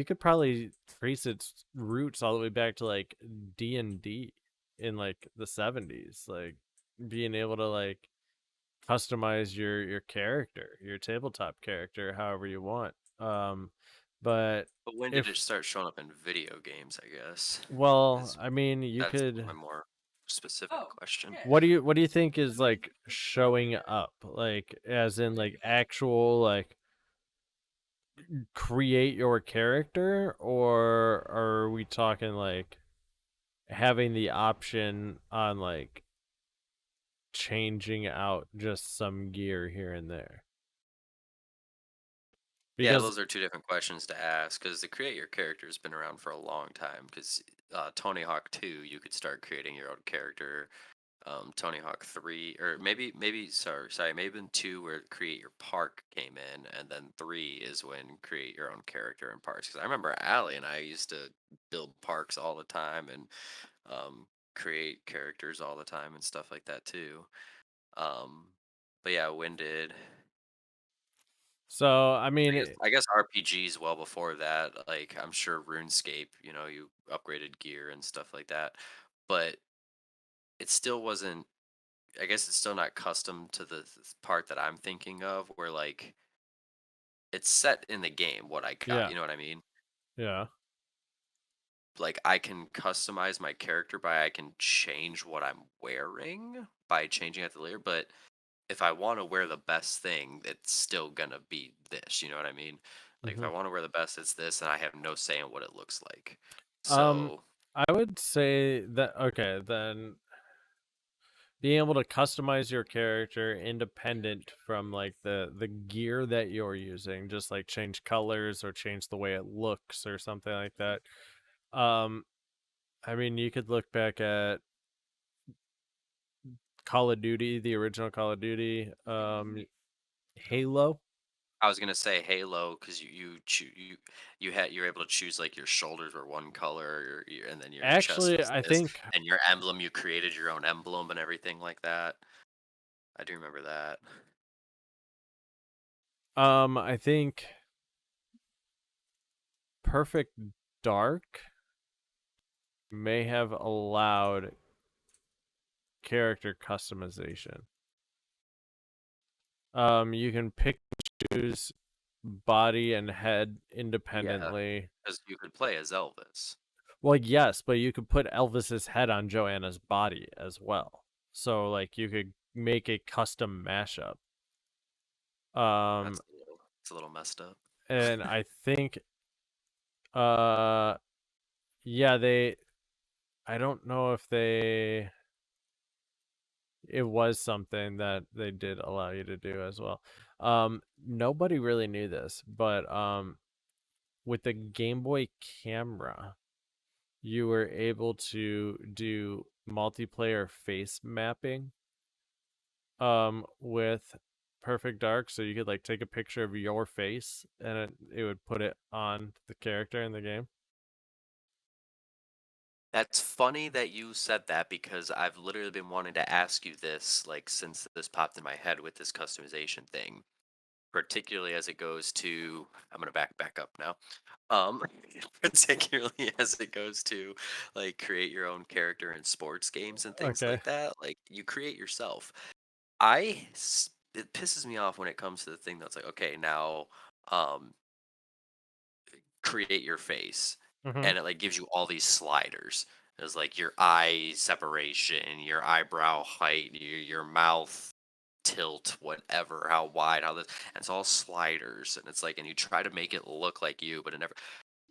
could probably trace its roots all the way back to like D&D in like the 70s, like being able to like customize your character, your tabletop character however you want. But But when did it if start showing up in video games, I guess? well, Is I mean, you That's could my more specific question. what do you think is like showing up? Like as in like actual like create your character, or are we talking like having the option on like changing out just some gear here and there? Yeah, Because those are two different questions to ask because the create your character has been around for a long time. Because Tony Hawk 2, you could start creating your own character. Tony Hawk 3, or maybe sorry, maybe in 2 where create your park came in, and then 3 is when create your own character in parks. Because I remember Allie and I used to build parks all the time, and create characters all the time and stuff like that too. Um, but yeah, when did So I mean, I guess RPGs well before that. Like I'm sure RuneScape, you upgraded gear and stuff like that, but it still wasn't. I guess it's still not custom to the part that I'm thinking of, where like it's set in the game what I got. yeah, You know what I mean? yeah. Like I can customize my character by I can change what I'm wearing by changing at the layer, but if I want to wear the best thing, it's still gonna be this. You know what I mean? Like if hmm I want to wear the best, it's this, and I have no say in what it looks like. Um, So I would say that okay, then being able to customize your character independent from like the gear that you're using, just like change colors or change the way it looks or something like that. Um, I mean, you could look back at Call of Duty, the original Call of Duty, Halo. I was gonna say Halo because you're able to choose like your shoulders were one color, and then your chest Actually, was I this, think and your emblem you created your own emblem and everything like that. I do remember that. I think Perfect Dark may have allowed character customization. You can pick and choose body and head Yeah, independently. because you could play as Elvis. Well, yes, but you could put Elvis's head on Joanna's body as well. So like you could make a custom mashup. Um, It's a little messed up. and I think uh yeah, I don't know if it was something that they did allow you to do as well. Nobody really knew this, but with the Game Boy camera, you were able to do multiplayer face mapping with Perfect Dark, so you could like take a picture of your face and it would put it on the character in the game. That's funny that you said that because I've literally been wanting to ask you this like since this popped in my head with this customization thing, particularly as it goes to I'm gonna back up now. Um, particularly as it goes to like create your own character in sports games and things Okay. like that. Like you create yourself. It pisses me off when it comes to the thing that's like, okay, now um create your face, Mhm. and it like gives you all these sliders. There's like your eye separation, your eyebrow height, your mouth tilt, whatever, how wide, how this, and it's all sliders, and it's like, and you try to make it look like you, but it never.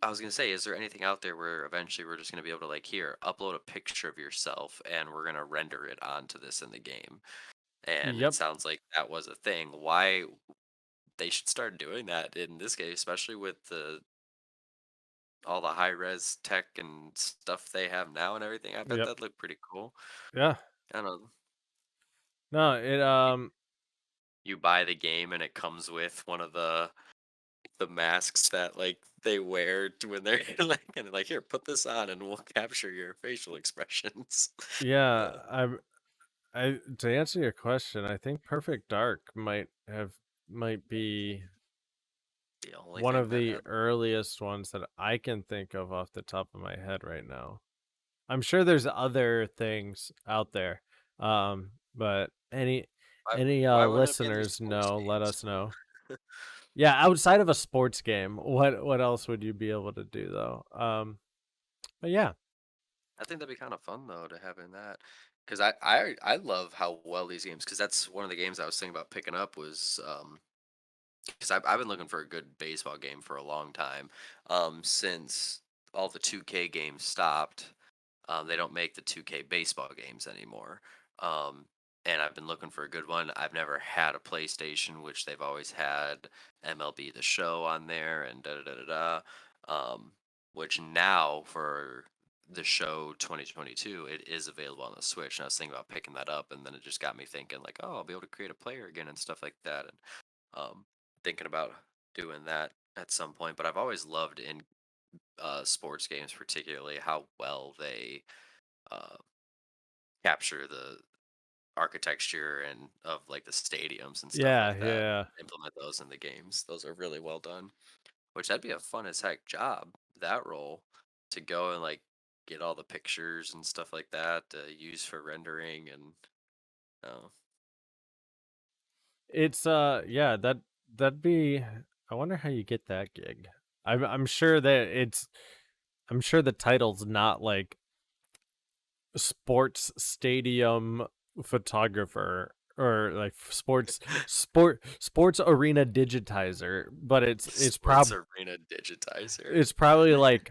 I was gonna say, is there anything out there where eventually we're just gonna be able to like here upload a picture of yourself, and we're gonna render it onto this in the game? And it Yep. sounds like that was a thing. Why they should start doing that in this case, especially with the all the high res tech and stuff they have now and everything. I bet Yep. that'd look pretty cool. Yeah. I don't know. No, it You, you buy the game and it comes with one of the masks that like they wear when they're like and they're like here put this on and we'll capture your facial expressions. yeah, uh, I to answer your question, I think Perfect Dark might be the only one thing of that the had earliest ones that I can think of off the top of my head right now. I'm sure there's other things out there. But why, any why wouldn't it be in the listeners sports know, let games? us know. Yeah, outside of a sports game, what else would you be able to do though? But yeah. I think that'd be kind of fun though to have in that because I love how well these games because that's one of the games I was thinking about picking up was because I've been looking for a good baseball game for a long time. Since all the 2K games stopped, they don't make the 2K baseball games anymore. Um, and I've been looking for a good one. I've never had a PlayStation, which they've always had MLB The Show on there and da da da da da. Which now for the show 2022, it is available on the Switch. And I was thinking about picking that up, and then it just got me thinking like, oh, I'll be able to create a player again and stuff like that. And um, thinking about doing that at some point. But I've always loved in sports games, particularly how well they uh, capture the architecture and of like the stadiums and stuff Yeah, like that, yeah. implement those in the games. Those are really well done. Which that'd be a fun as heck job, that role, to go and like get all the pictures and stuff like that to use for rendering and oh, It's yeah, that'd be. I wonder how you get that gig. I'm sure that it's. I'm sure the title's not like sports stadium photographer or like sports arena digitizer, but sports arena digitizer. it's probably like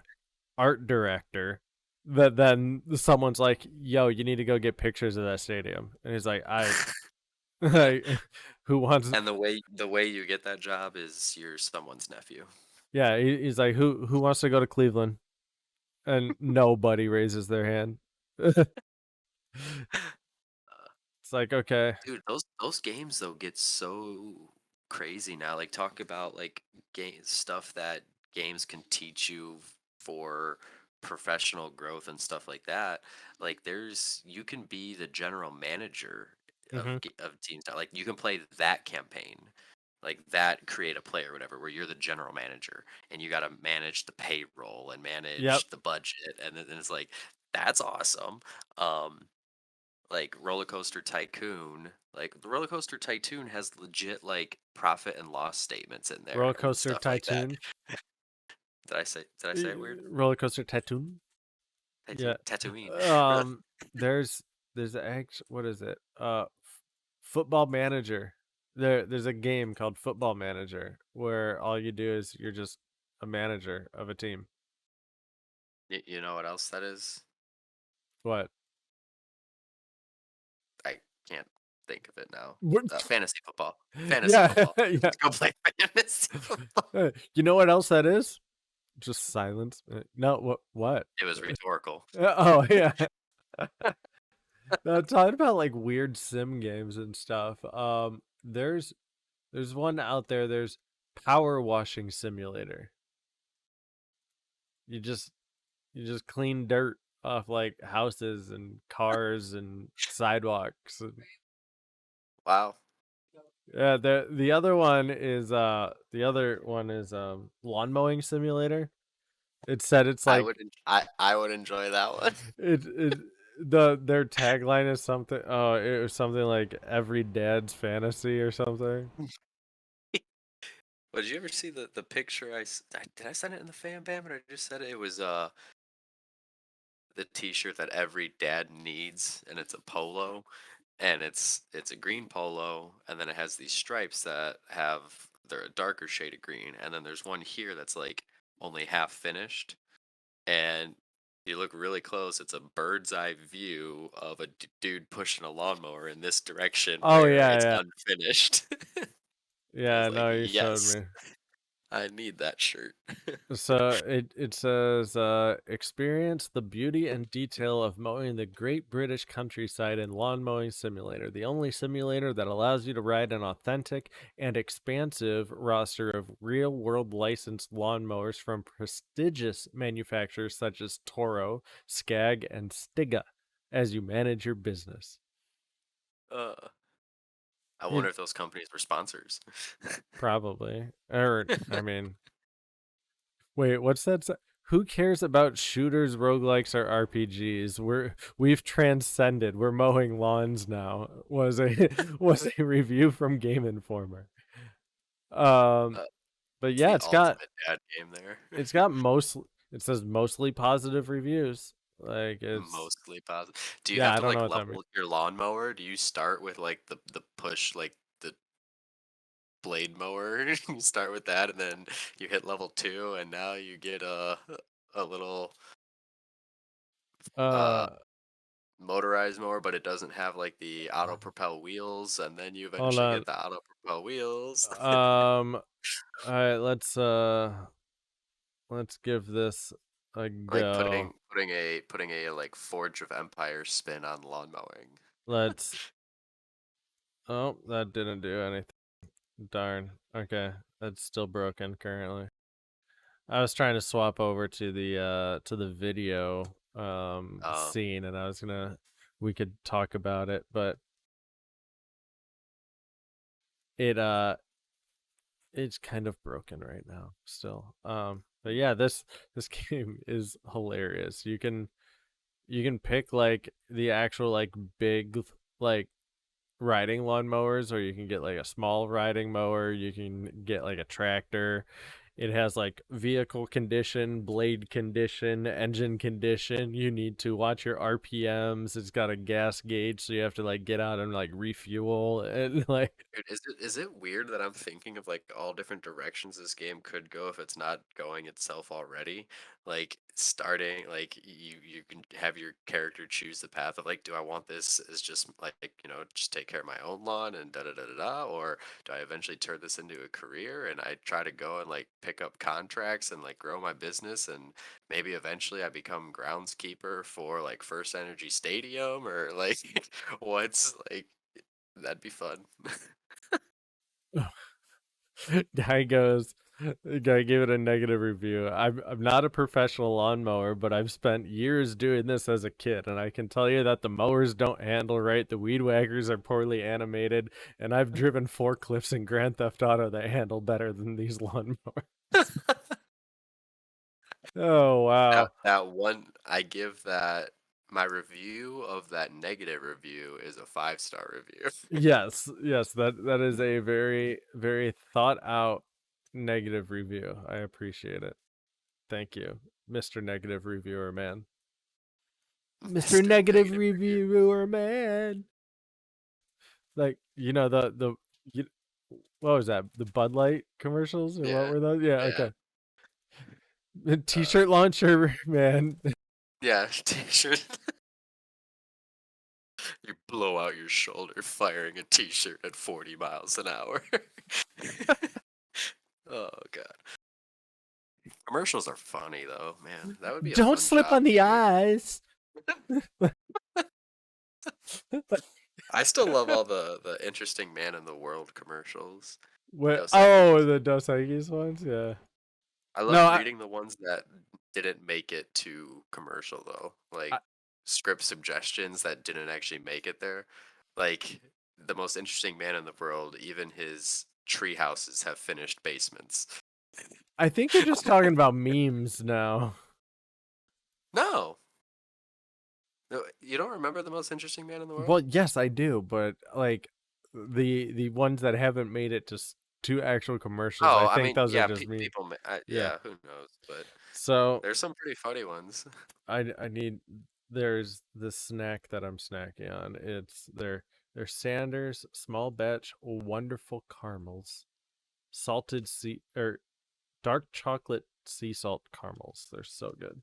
art director that then someone's like, "Yo, you need to go get pictures of that stadium," and he's like, "I, like, who wants?" And the way you get that job is you're someone's nephew. Yeah, he's like, "Who wants to go to Cleveland?" And nobody raises their hand. It's like, okay, Dude, those games though get so crazy now. Like talk about like game stuff that games can teach you for professional growth and stuff like that. Like there's you can be the general manager hmm of teams now. Like you can play that campaign. Like that create a play or whatever where you're the general manager and you got to manage the payroll and yep, manage the budget and then it's like that's awesome. Um like Roller Coaster Tycoon, like the Roller Coaster Tycoon has legit like profit and loss statements in roller there and coaster stuff like that. tycoon, Did I say it weird? roller coaster tycoon. Yeah. Tatooine. Um there's what is it? Football Manager. There's a game called Football Manager where all you do is you're just a manager of a team. You know what else that is? What? I can't think of it now. What? Fantasy football. Fantasy Yeah, football. yeah. Let's go play fantasy football. You know what else that is? Just silence. No, what? It was rhetorical. Oh yeah. No, talking about like weird sim games and stuff. There's one out there. There's Power Washing Simulator. You just you just clean dirt off like houses and cars and sidewalks. Wow. Yeah, the other one is Lawn Mowing Simulator. It said it's like I would enjoy that one. it their tagline is something, oh, it was something like every dad's fantasy or something. But did you ever see the picture did I send it in the fan bam or I just said it? It was the t-shirt that every dad needs and it's a polo and it's a green polo and then it has these stripes that have they're a darker shade of green and then there's one here that's like only half finished and you look really close it's a bird's eye view of a dude pushing a lawnmower in this direction Oh where yeah, it's yeah. unfinished. I Yeah, was like no, you showed yes me. I need that shirt. So it says experience the beauty and detail of mowing the great British countryside in Lawn Mowing Simulator, the only simulator that allows you to ride an authentic and expansive roster of real-world licensed lawnmowers from prestigious manufacturers such as Toro, Skag, and Stiga as you manage your business. uh I It wonder if those companies were sponsors. probably, or I mean, wait, what's that? Who cares about shooters, roguelikes, or RPGs? We've transcended. We're mowing lawns now. Was a was a review from Game Informer. Um, uh, but it's yeah, the ultimate dad game there. it's got most. It says mostly positive reviews. Like it's Mostly positive. Do you yeah. have I to don't know like what that means. level your lawnmower? Do you start with like the push like the blade mower? You start with that and then you hit level 2 and now you get a little uh Uh, motorized mower but it doesn't have like the auto propel wheels and then you hold eventually on. get the auto propel wheels. Um, all right. Let's give this a Like go. putting a like Forge of Empire spin on lawn mowing. Let's. Oh, that didn't do anything. Darn. Okay, that's still broken currently. I was trying to swap over to the video Uh scene, and I was gonna we could talk about it, but it it's kind of broken right now still. But yeah, this game is hilarious. You can pick like the actual like big like riding lawnmowers, or you can get like a small riding mower. You can get like a tractor. It has like vehicle condition, blade condition, engine condition. You need to watch your RPMs. It's got a gas gauge, so you have to like get out and like refuel and like Dude, is it weird that I'm thinking of like all different directions this game could go if it's not going itself already? Like starting like you can have your character choose the path of like, do I want this as just like, just take care of my own lawn and da da da da da, or do I eventually turn this into a career and I try to go and like pick up contracts and like grow my business and maybe eventually I become groundskeeper for like First Energy Stadium or like what's like that'd be fun. guy goes guy gave it a negative review. I'm not a professional lawnmower, but I've spent years doing this as a kid, and I can tell you that the mowers don't handle right, the weed whackers are poorly animated, and I've driven forklifts in Grand Theft Auto that handle better than these lawnmowers. Oh That wow. that one I give that my review of that negative review is a 5-star review. Yes, yes, that is a very, very thought out negative review. I appreciate it. Thank you, Mr. Negative Reviewer Man. Mr. Mr. Negative Negative review. Reviewer Man. Like, the you, what was that? The Bud Light commercials or what Yeah. were those? Yeah, Yeah. okay. The Uh, t-shirt launcher, man. yeah, t-shirt. You blow out your shoulder firing a t-shirt at 40 miles an hour. Oh god. Commercials are funny though, man. That would be a Don't fun slip job on the to do. ice. I still love all the interesting man in the world commercials. What? Dos Oh, Equis. the Dos Equis ones. Yeah. I No, love reading the ones that didn't make it to commercial though. I Like script suggestions that didn't actually make it there. Like the most interesting man in the world, even his tree houses have finished basements. I think you're just talking about memes now. No. No, you don't remember the most interesting man in the world? Well, yes, I do, but like the ones that haven't made it to actual commercials, I Oh, I think mean, those are yeah, just me. people, Yeah. yeah, who knows? But So there's some pretty funny ones. I need there's this snack that I'm snacking on. They're Sanders small batch wonderful caramels, salted sea or dark chocolate sea salt caramels. They're so good.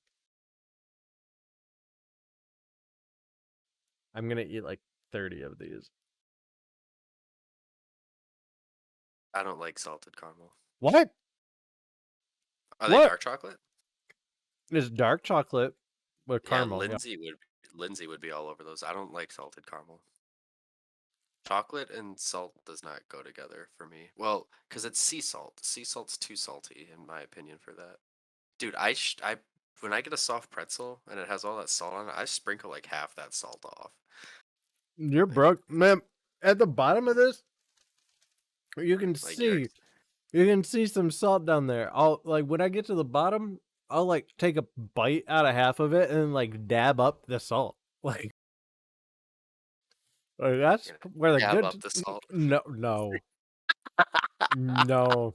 I'm gonna eat like 30 of these. I don't like salted caramel. What? Are they What? dark chocolate? It's dark chocolate with Yeah, caramel. Yeah. Lindsay would be all over those. I don't like salted caramel. Chocolate and salt does not go together for me. Well, because it's sea salt. Sea salt's too salty, in my opinion, for that. Dude, I when I get a soft pretzel and it has all that salt on it, I sprinkle like half that salt off. You're Like, broke, man. At the bottom of this, you can like you're see you can see some salt down there. I'll like when I get to the bottom, I'll like take a bite out of half of it and like dab up the salt. Like that's gonna where the dab good. up the salt. No, no, no.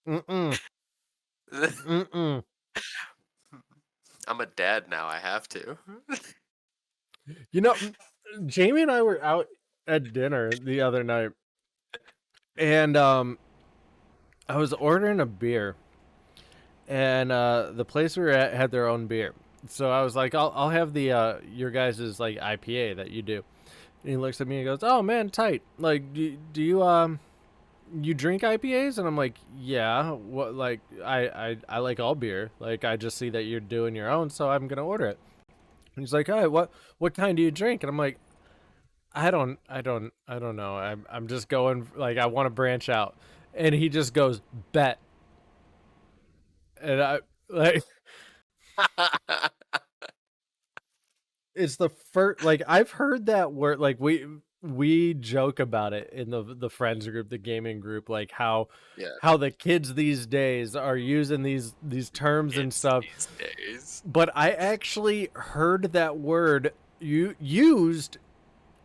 Mm-mm. Mm-mm. I'm a dad now. I have to. You know, Jamie and I were out at dinner the other night, and I was ordering a beer, and the place we were at had their own beer. So I was like, I'll have the your guys' like IPA that you do. And he looks at me and goes, "Oh man, tight. Like, do you drink IPAs?" And I'm like, "Yeah. What? Like, I like all beer. Like, I just see that you're doing your own, so I'm gonna order it." And he's like, "All right, what kind do you drink?" And I'm like, I don't know. I'm just going like I want to branch out." And he just goes, "Bet." And I like it's the first, like, I've heard that word, like, we joke about it in the friends group, the gaming group, like Yeah, how the kids these days are using these terms and it's stuff. these days. But I actually heard that word used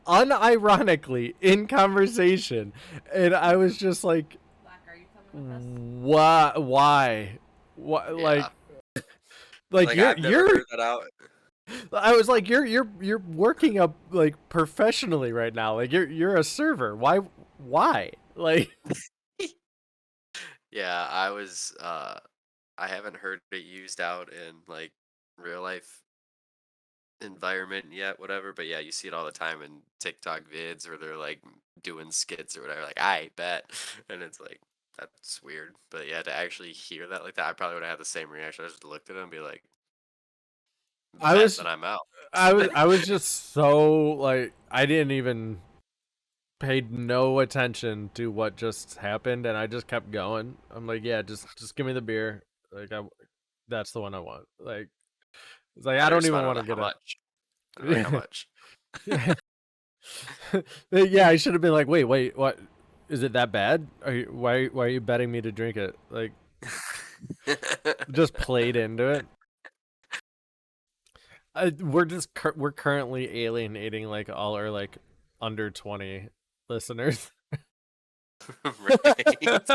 unironically in conversation, and I was Mhm. just like, why, Yeah, like like, I've never you're heard that out. I was like, you're working up like professionally right now. Like you're a server. Why? Like Yeah, I haven't heard it used out in, like, real life environment yet, whatever, but yeah, you see it all the time in TikTok vids where they're, like, doing skits or whatever, like, "I bet," and it's like, that's weird, but yeah, to actually hear that like that, I probably would've had the same reaction. I just looked at him and be like, I "Bet, was then I'm out." I was just so like I didn't even paid no attention to what just happened, and I just kept going. I'm like, yeah, just give me the beer. Like that's the one I want. Like it's like I I would have don't even responded want with to a, "How get it. much?" I'd be like, "How much?" Yeah, I should have been like, wait, what? Is it that bad? Why are you betting me to drink it? Like, just played into it. We're currently alienating like all our like under 20 listeners. Right?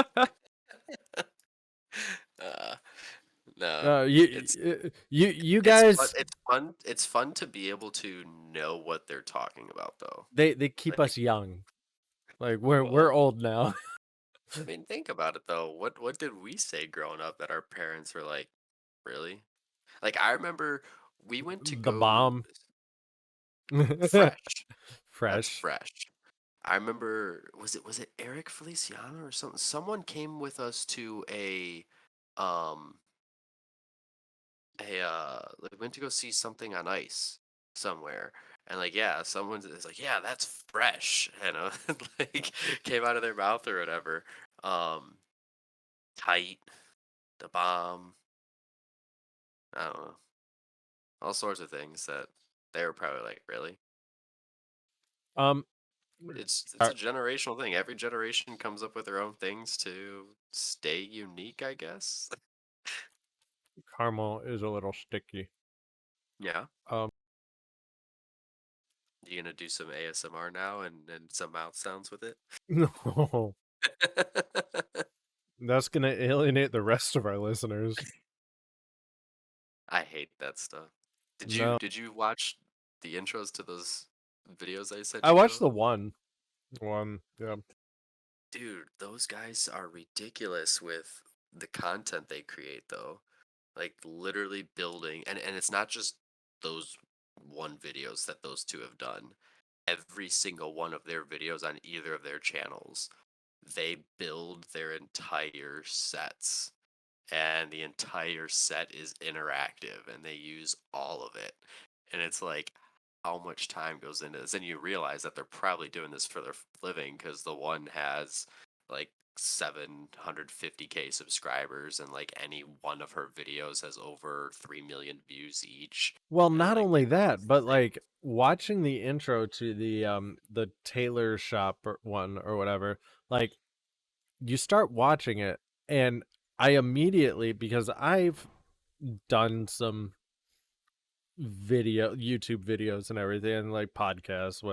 Uh, no, uh, it's you it's fun guys, it's fun to be able to know what they're talking about, though. they keep Like, us young. Like we're well, old now. I mean, think about it, though. What did we say growing up that our parents were like, "Really?" Like, I remember we went to The go bomb. fresh. That's Fresh. fresh. I remember was it Eric Feliciano or something? Someone came with us to um like went to go see something on ice somewhere. And like, yeah, someone's is like, yeah, that's fresh, like came out of their mouth or whatever. Um Tight, the bomb, I don't know. All sorts of things that they were probably like, really? Um, It's uh, a generational thing. Every generation comes up with their own things to stay unique, I guess. caramel is a little sticky. Yeah. Um, You gonna do some ASMR now and some mouth sounds with it? no, that's gonna alienate the rest of our listeners. I hate that stuff. Did you No, did you watch the intros to those videos I sent I you watched though? the one. Yeah. Dude, those guys are ridiculous with the content they create though. Like literally building and it's not just those one videos that those two have done. Every single one of their videos on either of their channels, they build their entire sets and the entire set is interactive and they use all of it. And it's like how much time goes into this, and you realize that they're probably doing this for their living because the one has like 750K subscribers and like any one of her videos has over 3 million views each. Well, And not like only it's that, but insane. like watching the intro to the tailor shop one or whatever, like you start watching it, and I immediately, because I've done some YouTube videos and everything, and like podcasts,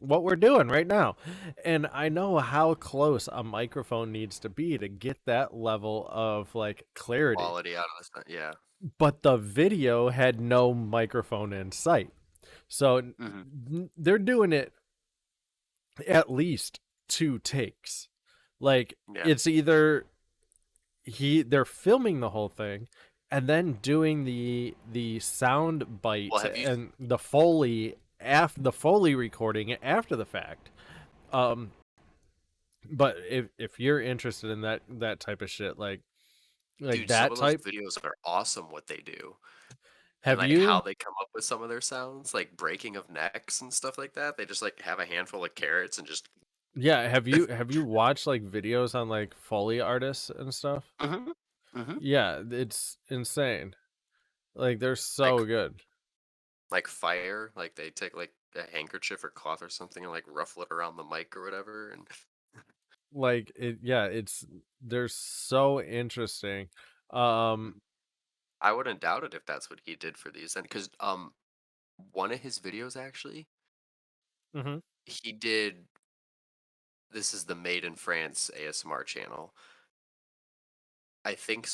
what we're doing right now, and I know how close a microphone needs to be to get that level of like clarity, Quality out of this, yeah. but the video had no microphone in sight. So Hmm. they're doing it at least two takes. Like Yeah. it's either they're filming the whole thing and then doing the sound Well, bite have you and the foley recording after the fact. Um but if you're interested in that type of shit, like dude, some that of those type, videos are awesome what they do. And have like how you they come up with some of their sounds, like breaking of necks and stuff like that. They just like have a handful of carrots and just yeah, have you watched like videos on like foley artists and stuff? hmm hmm Yeah, it's insane. Like they're like so good. like fire, like they take like a handkerchief or cloth or something and like ruffle it around the mic or whatever. And Like it, yeah, they're so interesting. Um, I wouldn't doubt it if that's what he did for these. And because one of his videos actually, mhm. he did. This is the Made in France ASMR channel. I think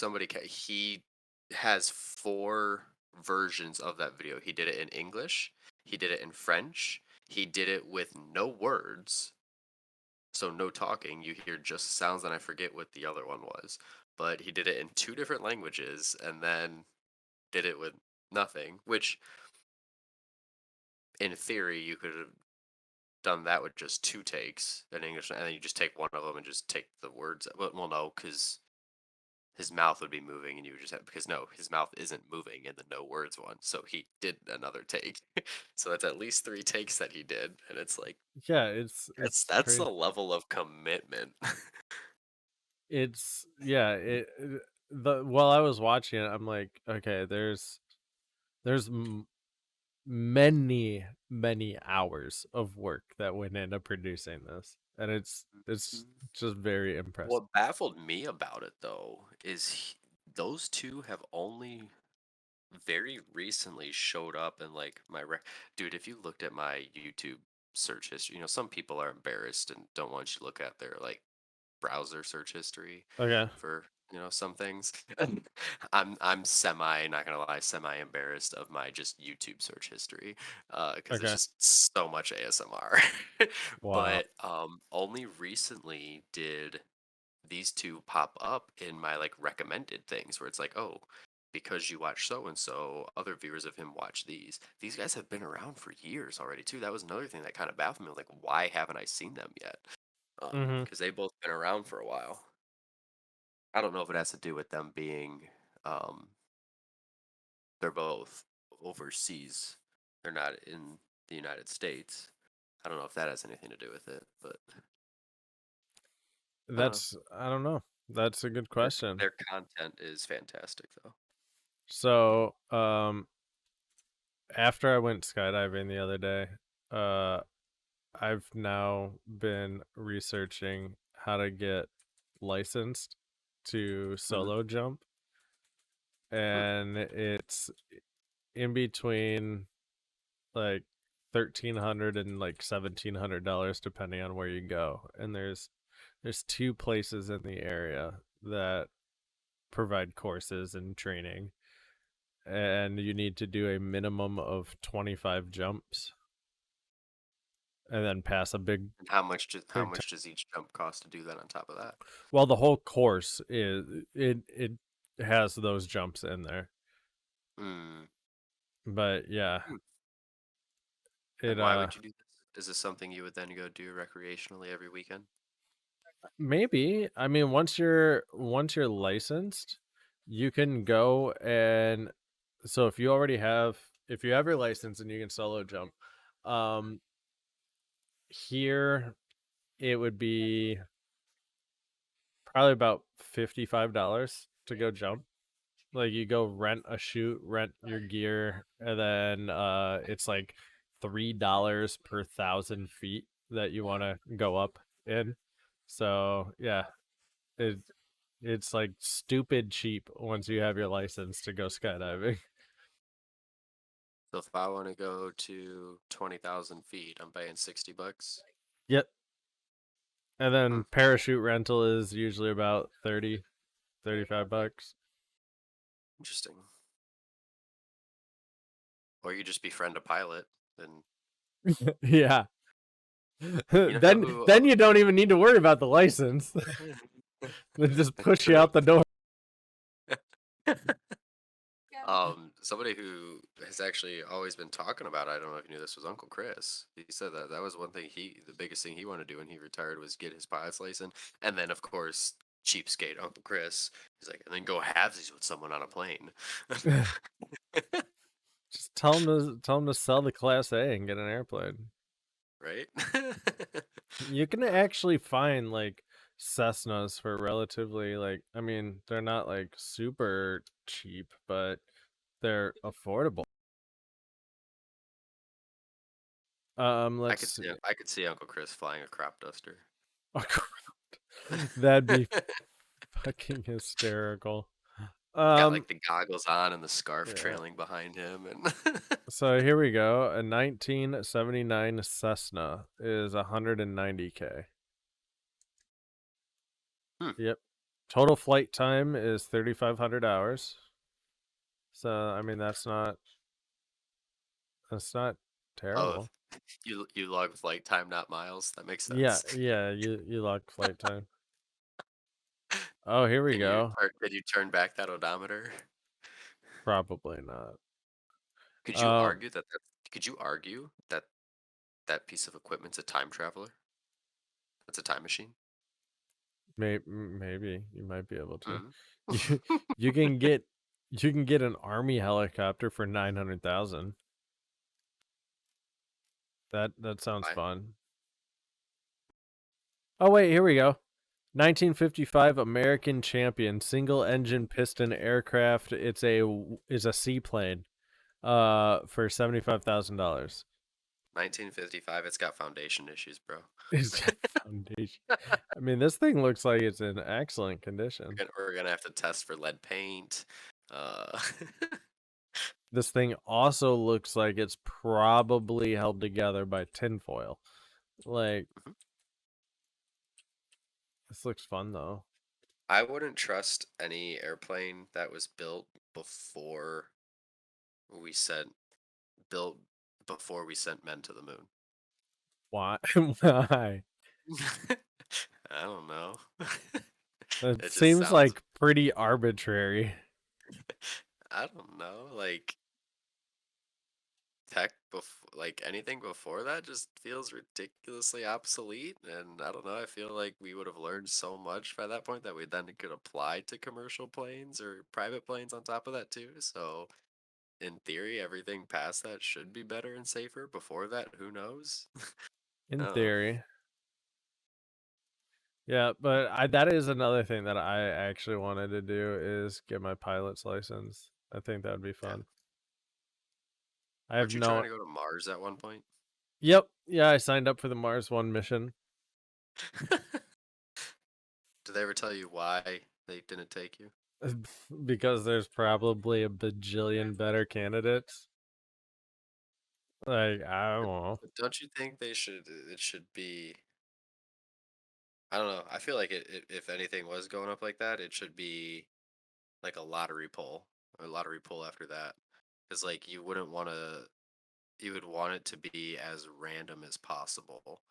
he has four versions of that video. He did it in English, he did it in French, he did it with no words, so no talking. You hear just sounds, and I forget what the other one was. But he did it in two different languages, and then did it with nothing. Which, in theory, you could have done that with just two takes in English, and then you just take one of them and just take the words. Well, no, because his mouth would be moving and you would just have because no, his mouth isn't moving in the no words one. So he did another take. So that's at least three takes that he did. And it's like Yeah, that's it's that's the crazy. level of commitment. It's yeah, the while I was watching it, I'm like, okay, there's many hours of work that went into producing this, and it's Mhm. just very impressive. What baffled me about it though is those two have only very recently showed up in like dude, if you looked at my YouTube search history, some people are embarrassed and don't want you to look at their like browser search history Okay, for some things. I'm semi not gonna lie, semi embarrassed of my just YouTube search history because it's okay, just so much ASMR. wow, But only recently did these two pop up in my like recommended things where it's like, oh, because you watch so and so, other viewers of him watch these guys have been around for years already too. That was another thing that kind of baffled me, like why haven't I seen them yet? mm-hmm. Because they've both been around for a while. I don't know if it has to do with them being, um, they're both overseas. They're not in the United States. I don't know if that has anything to do with it, but I don't know. I don't know. That's a good Their, question. their content is fantastic, though. So, after I went skydiving the other day, uh, I've now been researching how to get licensed to Hmm. solo jump, and it's in between like 1,300 and like $1,700 depending on where you go. And there's two places in the area that provide courses and training, and you need to do a minimum of 25 jumps and then pass a And how big time. much does each jump cost to do that on top of that? Well, the whole course it has those jumps in there. Hmm. But yeah, Hmm. it And why would you do this? Is this something you would then go do recreationally every weekend? maybe. I mean, once you're licensed, you can go and so if you have your license and you can solo jump, um here it would be probably about $55 to go jump. Like you go rent a chute, rent your gear, and then it's like $3 per 1,000 feet that you want to go up in. So yeah, it it's like stupid cheap once you have your license to go skydiving. So if I want to go to 20,000 feet, I'm paying $60. Yep. And Hmm. then parachute rental is usually about 35 bucks. Interesting. Or you just befriend a pilot, and Yeah. you know then who then you don't even need to worry about the license. They just that's push you true. out the door. Somebody who has actually always been talking about, I don't know if you knew this, was Uncle Chris. He said that that was one thing the biggest thing he wanted to do when he retired was get his pilot's license. And then, of course, cheapskate Uncle Chris, he's like, and then go halvesies with someone on a plane. Just tell them to sell the Class A and get an airplane. Right? You can actually find like Cessnas for relatively like I mean, they're not like super cheap, but they're affordable. Let's see. I could see Uncle Chris flying a crop duster. That'd be fucking hysterical. Got like Um, the goggles on and the scarf yeah. trailing behind him, and So here we go. A 1979 Cessna is 190K. hmm. Yep. Total flight time is 3,500 hours. So I mean that's not Oh, terrible. you log flight time, not miles. That makes Yeah, sense. yeah, you lock flight time. Oh, here we go. Did you turn back that odometer? Probably not. Could you Um, argue that could you argue that that piece of equipment's a time traveler? That's a time machine. maybe you might be able to. Mhm. You you can get you can get an army helicopter for 900,000. That sounds Why? fun. Oh wait, here we go. 1955 American champion single engine piston aircraft. It's a seaplane. For $75,000. 1955. It's got foundation issues, bro. Is that foundation? I mean, this thing looks like it's in excellent condition. We're gonna have to test for lead paint. Uh, This thing also looks like it's probably held together by tinfoil. Like, mhm. this looks fun though. I wouldn't trust any airplane that was before we sent built before we sent men to the moon. Why? Why? I don't know. That It just seems sounds. like pretty arbitrary. I don't know. Like tech like anything before that just feels ridiculously obsolete, and I don't know, I feel like we would have learned so much by that point that we then could apply to commercial planes or private planes on top of that too. So in theory everything past that should be better and safer. Before that, who knows? I In don't know. theory. Yeah, but that is another thing that I actually wanted to do is get my pilot's license. I think that would be Yeah. fun. I have Weren't you trying no. to go to Mars at one point? Yep. Yeah, I signed up for the Mars One mission. Did they ever tell you why they didn't take you? Because there's probably a bajillion better candidates. Like, I don't But know. don't you think it should be, I don't know. I feel like if anything was going up like that, it should be like a lottery poll, or a lottery poll after that, because like you would want it to be as random as possible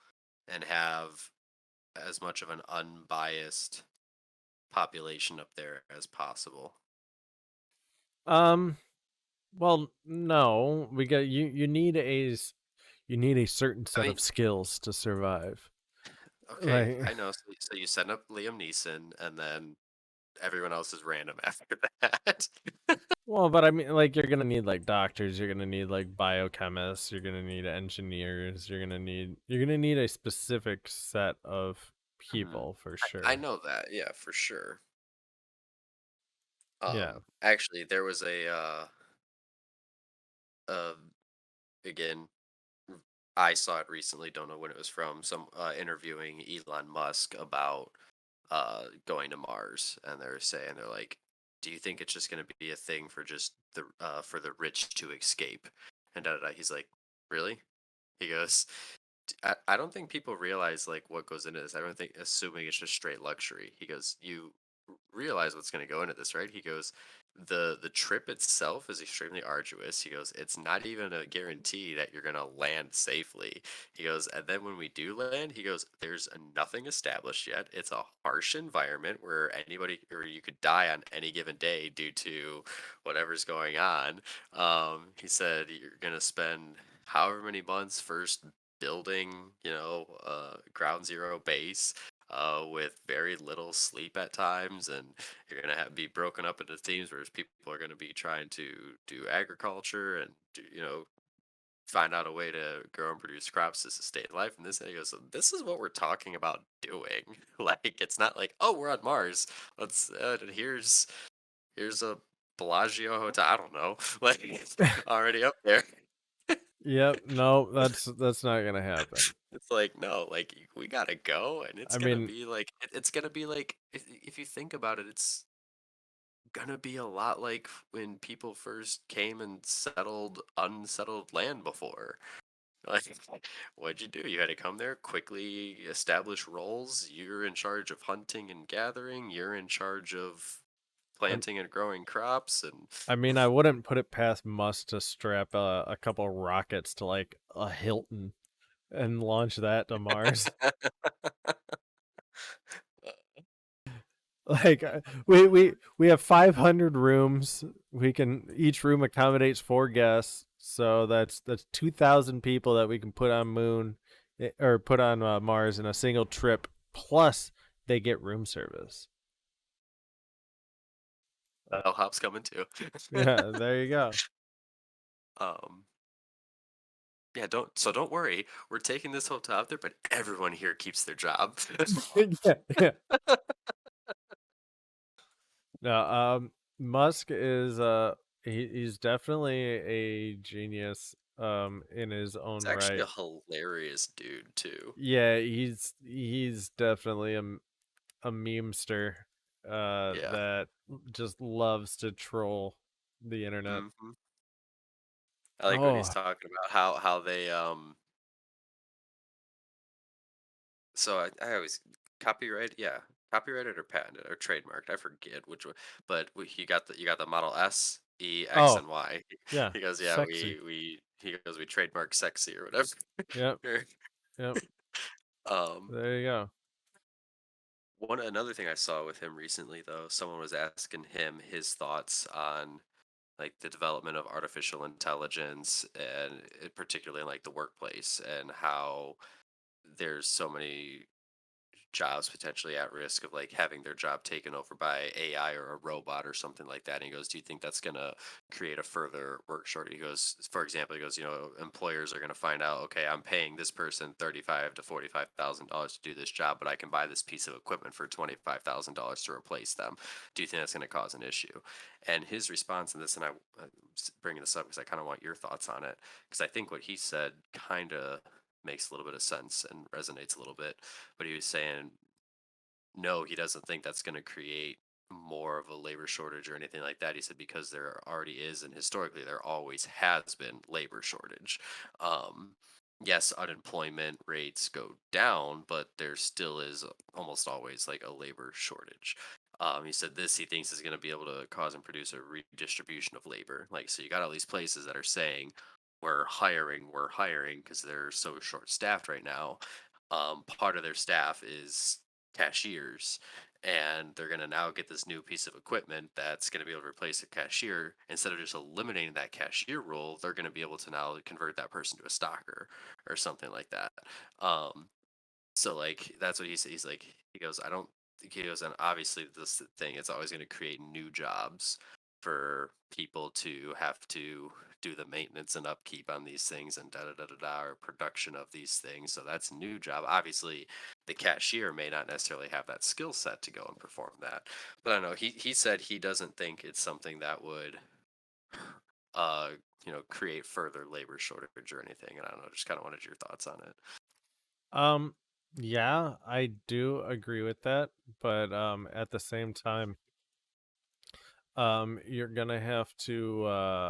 and have as much of an unbiased population up there as possible. Um, well, no, we got you need you need a certain I set mean, of skills to survive. okay, Like, I know. So you send up Liam Neeson, and then everyone else is random after that. well, but I mean, like, you're gonna need like doctors, you're gonna need like biochemists, you're gonna need engineers, you're gonna need a specific set of Mhm. people for I sure. know that, yeah, for sure. Yeah. Actually, there was uh, again, I saw it recently. Don't know when it was from. Some interviewing Elon Musk about going to Mars, and they're like, "Do you think it's just going to be a thing for just the for the rich to escape?" And da, da, da. He's like, "Really?" He goes, I don't think people realize like what goes into this. I don't think assuming it's just straight luxury." He goes, "You realize what's going to go into this, right?" He goes, the trip itself is extremely arduous." He goes, "It's not even a guarantee that you're going to land safely." He goes, "And then when we do land," he goes, "there's nothing established yet. It's a harsh environment where anybody or you could die on any given day due to whatever's going on." He said, "You're going to spend however many months first building, ground zero base, with very little sleep at times, and you're gonna be broken up into teams where people are gonna be trying to do agriculture and find out a way to grow and produce crops to sustain life." And this, and he goes, "So this is what we're talking about doing." Like it's not like, oh, we're on Mars. Let's here's a Bellagio hotel. I don't know, like already up there. Yep. No, that's not gonna happen. It's like, no, like we gotta go, and it's I gonna mean, be like it's gonna be like if you think about it, it's gonna be a lot like when people first came and settled unsettled land before. Like, what'd you do? You had to come there, quickly establish roles. You're in charge of hunting and gathering. You're in charge of I, planting and growing crops, and I mean, I wouldn't put it past Musk to strap a couple rockets to like a Hilton and launch that to Mars. Like we have 500 rooms. We can each room accommodates 4 guests, so that's 2,000 people that we can put on Moon or put on Mars in a single trip. Plus, they get room service. bellhop's coming too. Yeah, there you go. um, yeah, don't worry. We're taking this hotel out there, but everyone here keeps their job. Yeah, yeah. No, Musk is he's definitely a genius in his It's own actually a right. hilarious dude too. Yeah, he's definitely a memester Yeah. that just loves to troll the internet. hmm I like when he's Oh, talking about how they so I always copyright, yeah, copyrighted or patented or trademarked. I forget which one, but you got the Model S, E, X, oh, and Y. yeah, He goes, yeah, sexy. he goes, we trademark sexy or whatever. Yep, yep. um, There you go. one another thing I saw with him recently though, someone was asking him his thoughts on like the development of artificial intelligence and particularly in like the workplace and how there's so many jobs potentially at risk of like having their job taken over by AI or a robot or something like that. And he goes, do you think that's going to create a further work shortage? He goes, for example, he goes, you know, employers are going to find out, okay, I'm paying this person 35 to $45,000 to do this job, but I can buy this piece of equipment for $25,000 to replace them. Do you think that's going to cause an issue? And his response to this, and I'm bringing this up because I kind of want your thoughts on it, because I think what he said kind of makes a little bit of sense and resonates a little bit, but he was saying no, he doesn't think that's going to create more of a labor shortage or anything like that. He said because there already is, and historically there always has been labor shortage. Um, yes, unemployment rates go down, but there still is almost always like a labor shortage. He said this he thinks is going to be able to cause and produce a redistribution of labor. Like, so you got all these places that are saying we're hiring because they're so short staffed right now. Part of their staff is cashiers, and they're going to now get this new piece of equipment that's going to be able to replace a cashier. Instead of just eliminating that cashier role, they're going to be able to now convert that person to a stocker or something like that. um so like that's what he said. He's like, he goes, I don't think, he goes, and obviously this thing, it's always going to create new jobs for people to have to do the maintenance and upkeep on these things and da da da da da, or production of these things. So that's a new job. Obviously, the cashier may not necessarily have that skill set to go and perform that. But I don't know. He said he doesn't think it's something that would uh create further labor shortage or anything. And I don't know, just kind of wanted your thoughts on it. Um, yeah, I do agree with that, but at the same time, you're gonna have to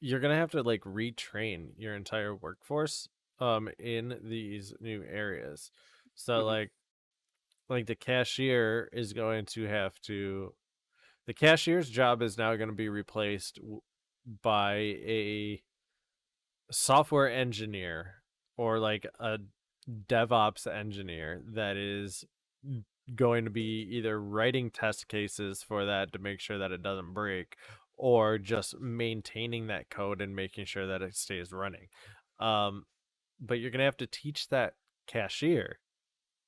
like retrain your entire workforce in these new areas. So hmm like the cashier is going to have to the cashier's job is now going to be replaced by a software engineer or like a DevOps engineer that is going to be either writing test cases for that to make sure that it doesn't break or just maintaining that code and making sure that it stays running. Um, but you're going to have to teach that cashier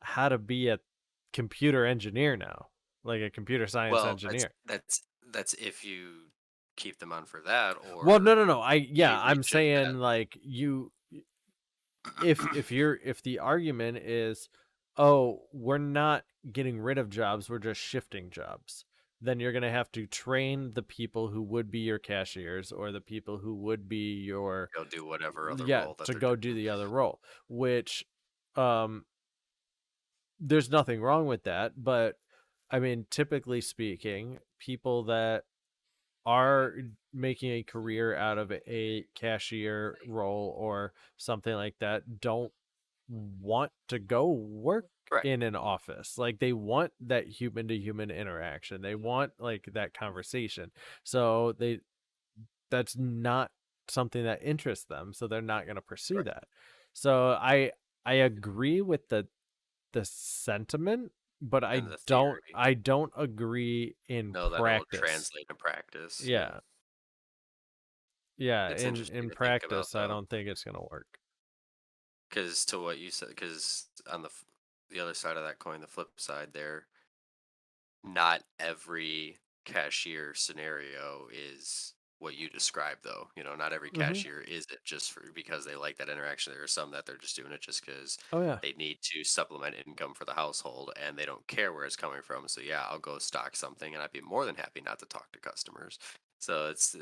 how to be a computer engineer now, like a computer science Well, engineer. that's if you keep them on for that, Well, no, or no, no. you I'm rejig saying that. like if the argument is, oh, we're not getting rid of jobs, we're just shifting jobs. then you're going to have to train the people who would be your cashiers or the people who would be your, Go do whatever other yeah, role that to they're go do doing. the other role, which um there's nothing wrong with that, but I mean, typically speaking, people that are making a career out of a cashier role or something like that don't want to go work Right. in an office. Like they want that human to human interaction. They want like that conversation. So that's not something that interests them, so they're not going to pursue Right. that. So I agree with the sentiment, but And the theory. I don't agree in No, that it'll practice. translate to practice. Yeah. Yeah. Yeah, It's interesting in to think about practice I though, don't think it's going to work. because to what you said, because on the other side of that coin, the flip side there, not every cashier scenario is what you described though. Not every Mhm. cashier is it just for because they like that interaction. There are some that they're just doing it just because Oh yeah. they need to supplement income for the household and they don't care where it's coming from. So yeah, I'll go stock something and I'd be more than happy not to talk to customers. So it's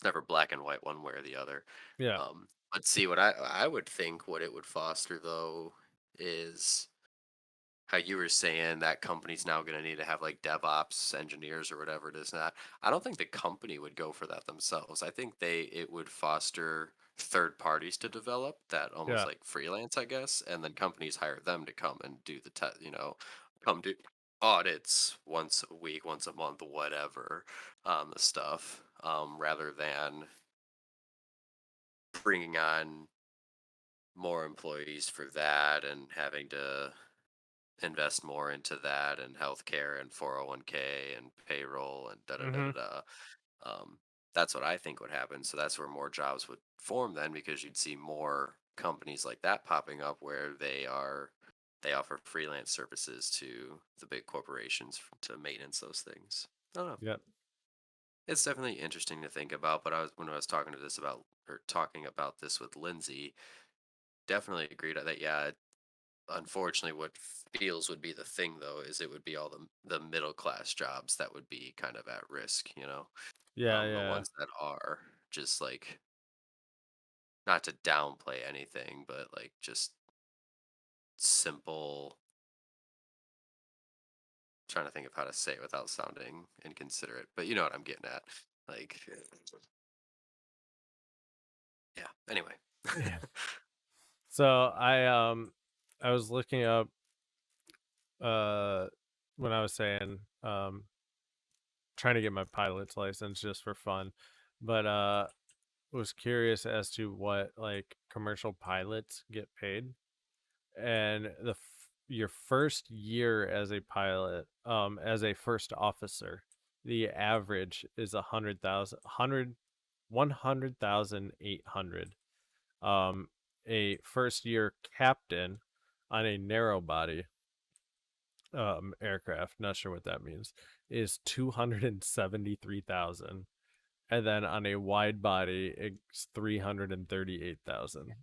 never black and white one way or the other. Yeah. But see, what I would think what it would foster though is how you were saying that company's now going to need to have like DevOps engineers or whatever it is. Not, I don't think the company would go for that themselves. I think it would foster third parties to develop that almost Yeah. like freelance, I guess, and then companies hire them to come and do come do audits once a week, once a month, whatever, the stuff, rather than bringing on more employees for that and having to invest more into that and healthcare and 401k and payroll and da da da da Mhm. da. Um, that's what I think would happen. So that's where more jobs would form then, because you'd see more companies like that popping up where they offer freelance services to the big corporations to maintenance those things. I don't know. Yep. It's definitely interesting to think about. But when I was talking about this with Lindsay, definitely agreed that yeah, unfortunately what feels would be the thing though is it would be all the middle class jobs that would be kind of at risk, Yeah, the yeah. ones that are just like, not to downplay anything, but like just simple, trying to think of how to say it without sounding inconsiderate, but you know what I'm getting at, like, yeah, anyway. Yeah. So I was looking up uh when I was saying trying to get my pilot's license just for fun, but was curious as to what like commercial pilots get paid. And your first year as a pilot, as a first officer, the average is 100,800. A first year captain on a narrow body aircraft, not sure what that means, is 273,000, and then on a wide body it's 338,000. And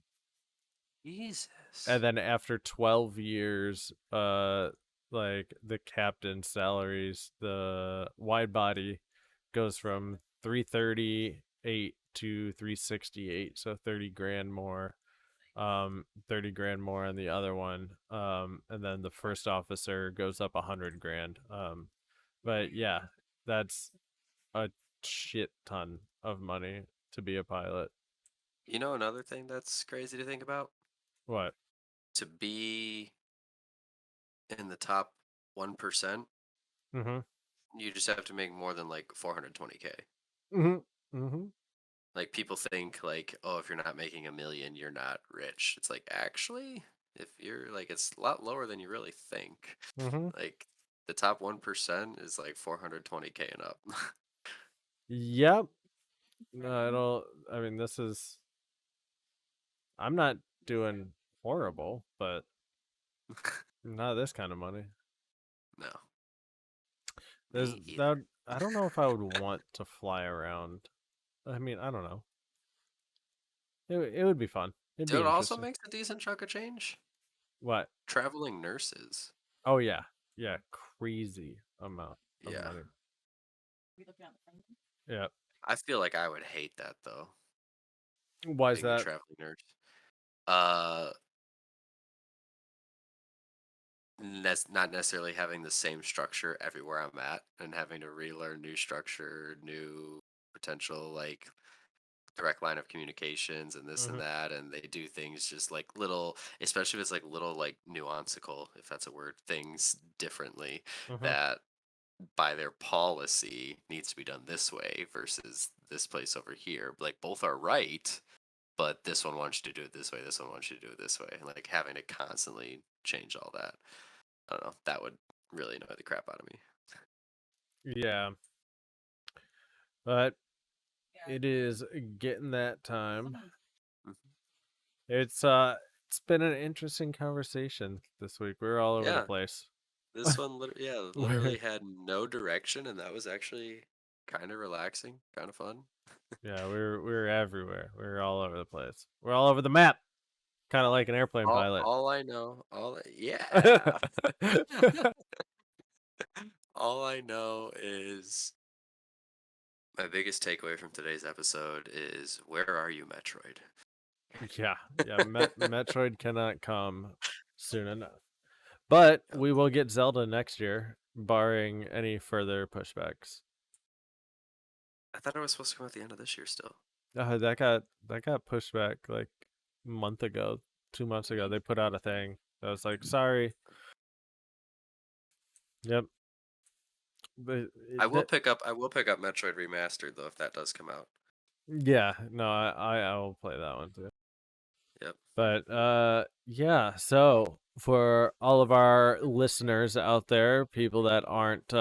Jesus. then after 12 years, like the captain salaries, the wide body goes from 338 to 368, so 30 grand more. 30 grand more on the other one. And then the first officer goes up 100 grand. But yeah, that's a shit ton of money to be a pilot. Another thing that's crazy to think about, What? to be in the top 1%, Mm-hmm. you just have to make more than like 420K. Mm-hmm. Mm-hmm. Like, people think like, oh, if you're not making a million, you're not rich. It's like, actually, if you're like, it's a lot lower than you really think. Mm-hmm. Like, the top 1% is like 420K and up. Yep. No, I don't. I mean, I'm not doing horrible, but not this kind of money. No, There's me either. that. I don't know if I would want to fly around. I mean, I don't know. It would be fun. It'd Dude, be it also interesting. makes a decent chunk of change. What? Traveling nurses. Oh yeah. Yeah, crazy amount of Yeah. money. Yeah. I feel like I would hate that though, Why is being a that? traveling nurse. Uh, not necessarily having the same structure everywhere I'm at and having to relearn new structure, new potential like direct line of communications and this and Mm-hmm. that, and they do things just like little, especially if it's like little like nuanceical, if that's a word, things differently Mm-hmm. that by their policy needs to be done this way versus this place over here. Like both are right, but this one wants you to do it this way, this one wants you to do it this way. Like having to constantly change all that. I don't know. That would really annoy the crap out of me. Yeah, but it is getting that time. Mhm. It's been an interesting conversation this week. We were all over the Yeah, place. this one, yeah, We're- literally had no direction, and that was actually kind of relaxing, kind of fun. yeah, we were everywhere. We were all over the place. We're all over the map, kind of like an airplane pilot. All I know, yeah, all I know is my biggest takeaway from today's episode is where are you, Metroid? Yeah, yeah. Metroid cannot come soon enough, but Yep. we will get Zelda next year, barring any further pushbacks. I thought it was supposed to come at the end of this year still. That got pushed back like a month ago, 2 months ago. They put out a thing that was like, sorry. Yep. But I will pick up Metroid Remastered though if that does come out. yeah, no, I will play that one too. Yep. But yeah, so for all of our listeners out there, people that aren't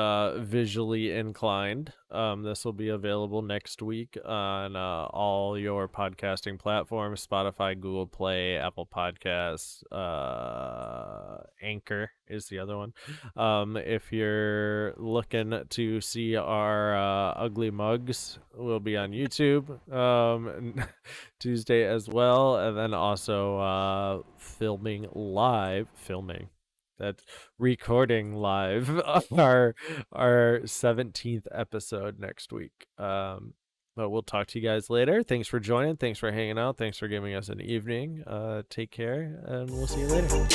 visually inclined, this will be available next week on all your podcasting platforms: Spotify, Google Play, Apple Podcasts, Anchor is the other one. If you're looking to see our ugly mugs, we'll be on YouTube Tuesday as well, and then also filming that's recording live our 17th episode next week. But we'll talk to you guys later. Thanks for joining, thanks for hanging out, thanks for giving us an evening. Take care, and we'll see you later.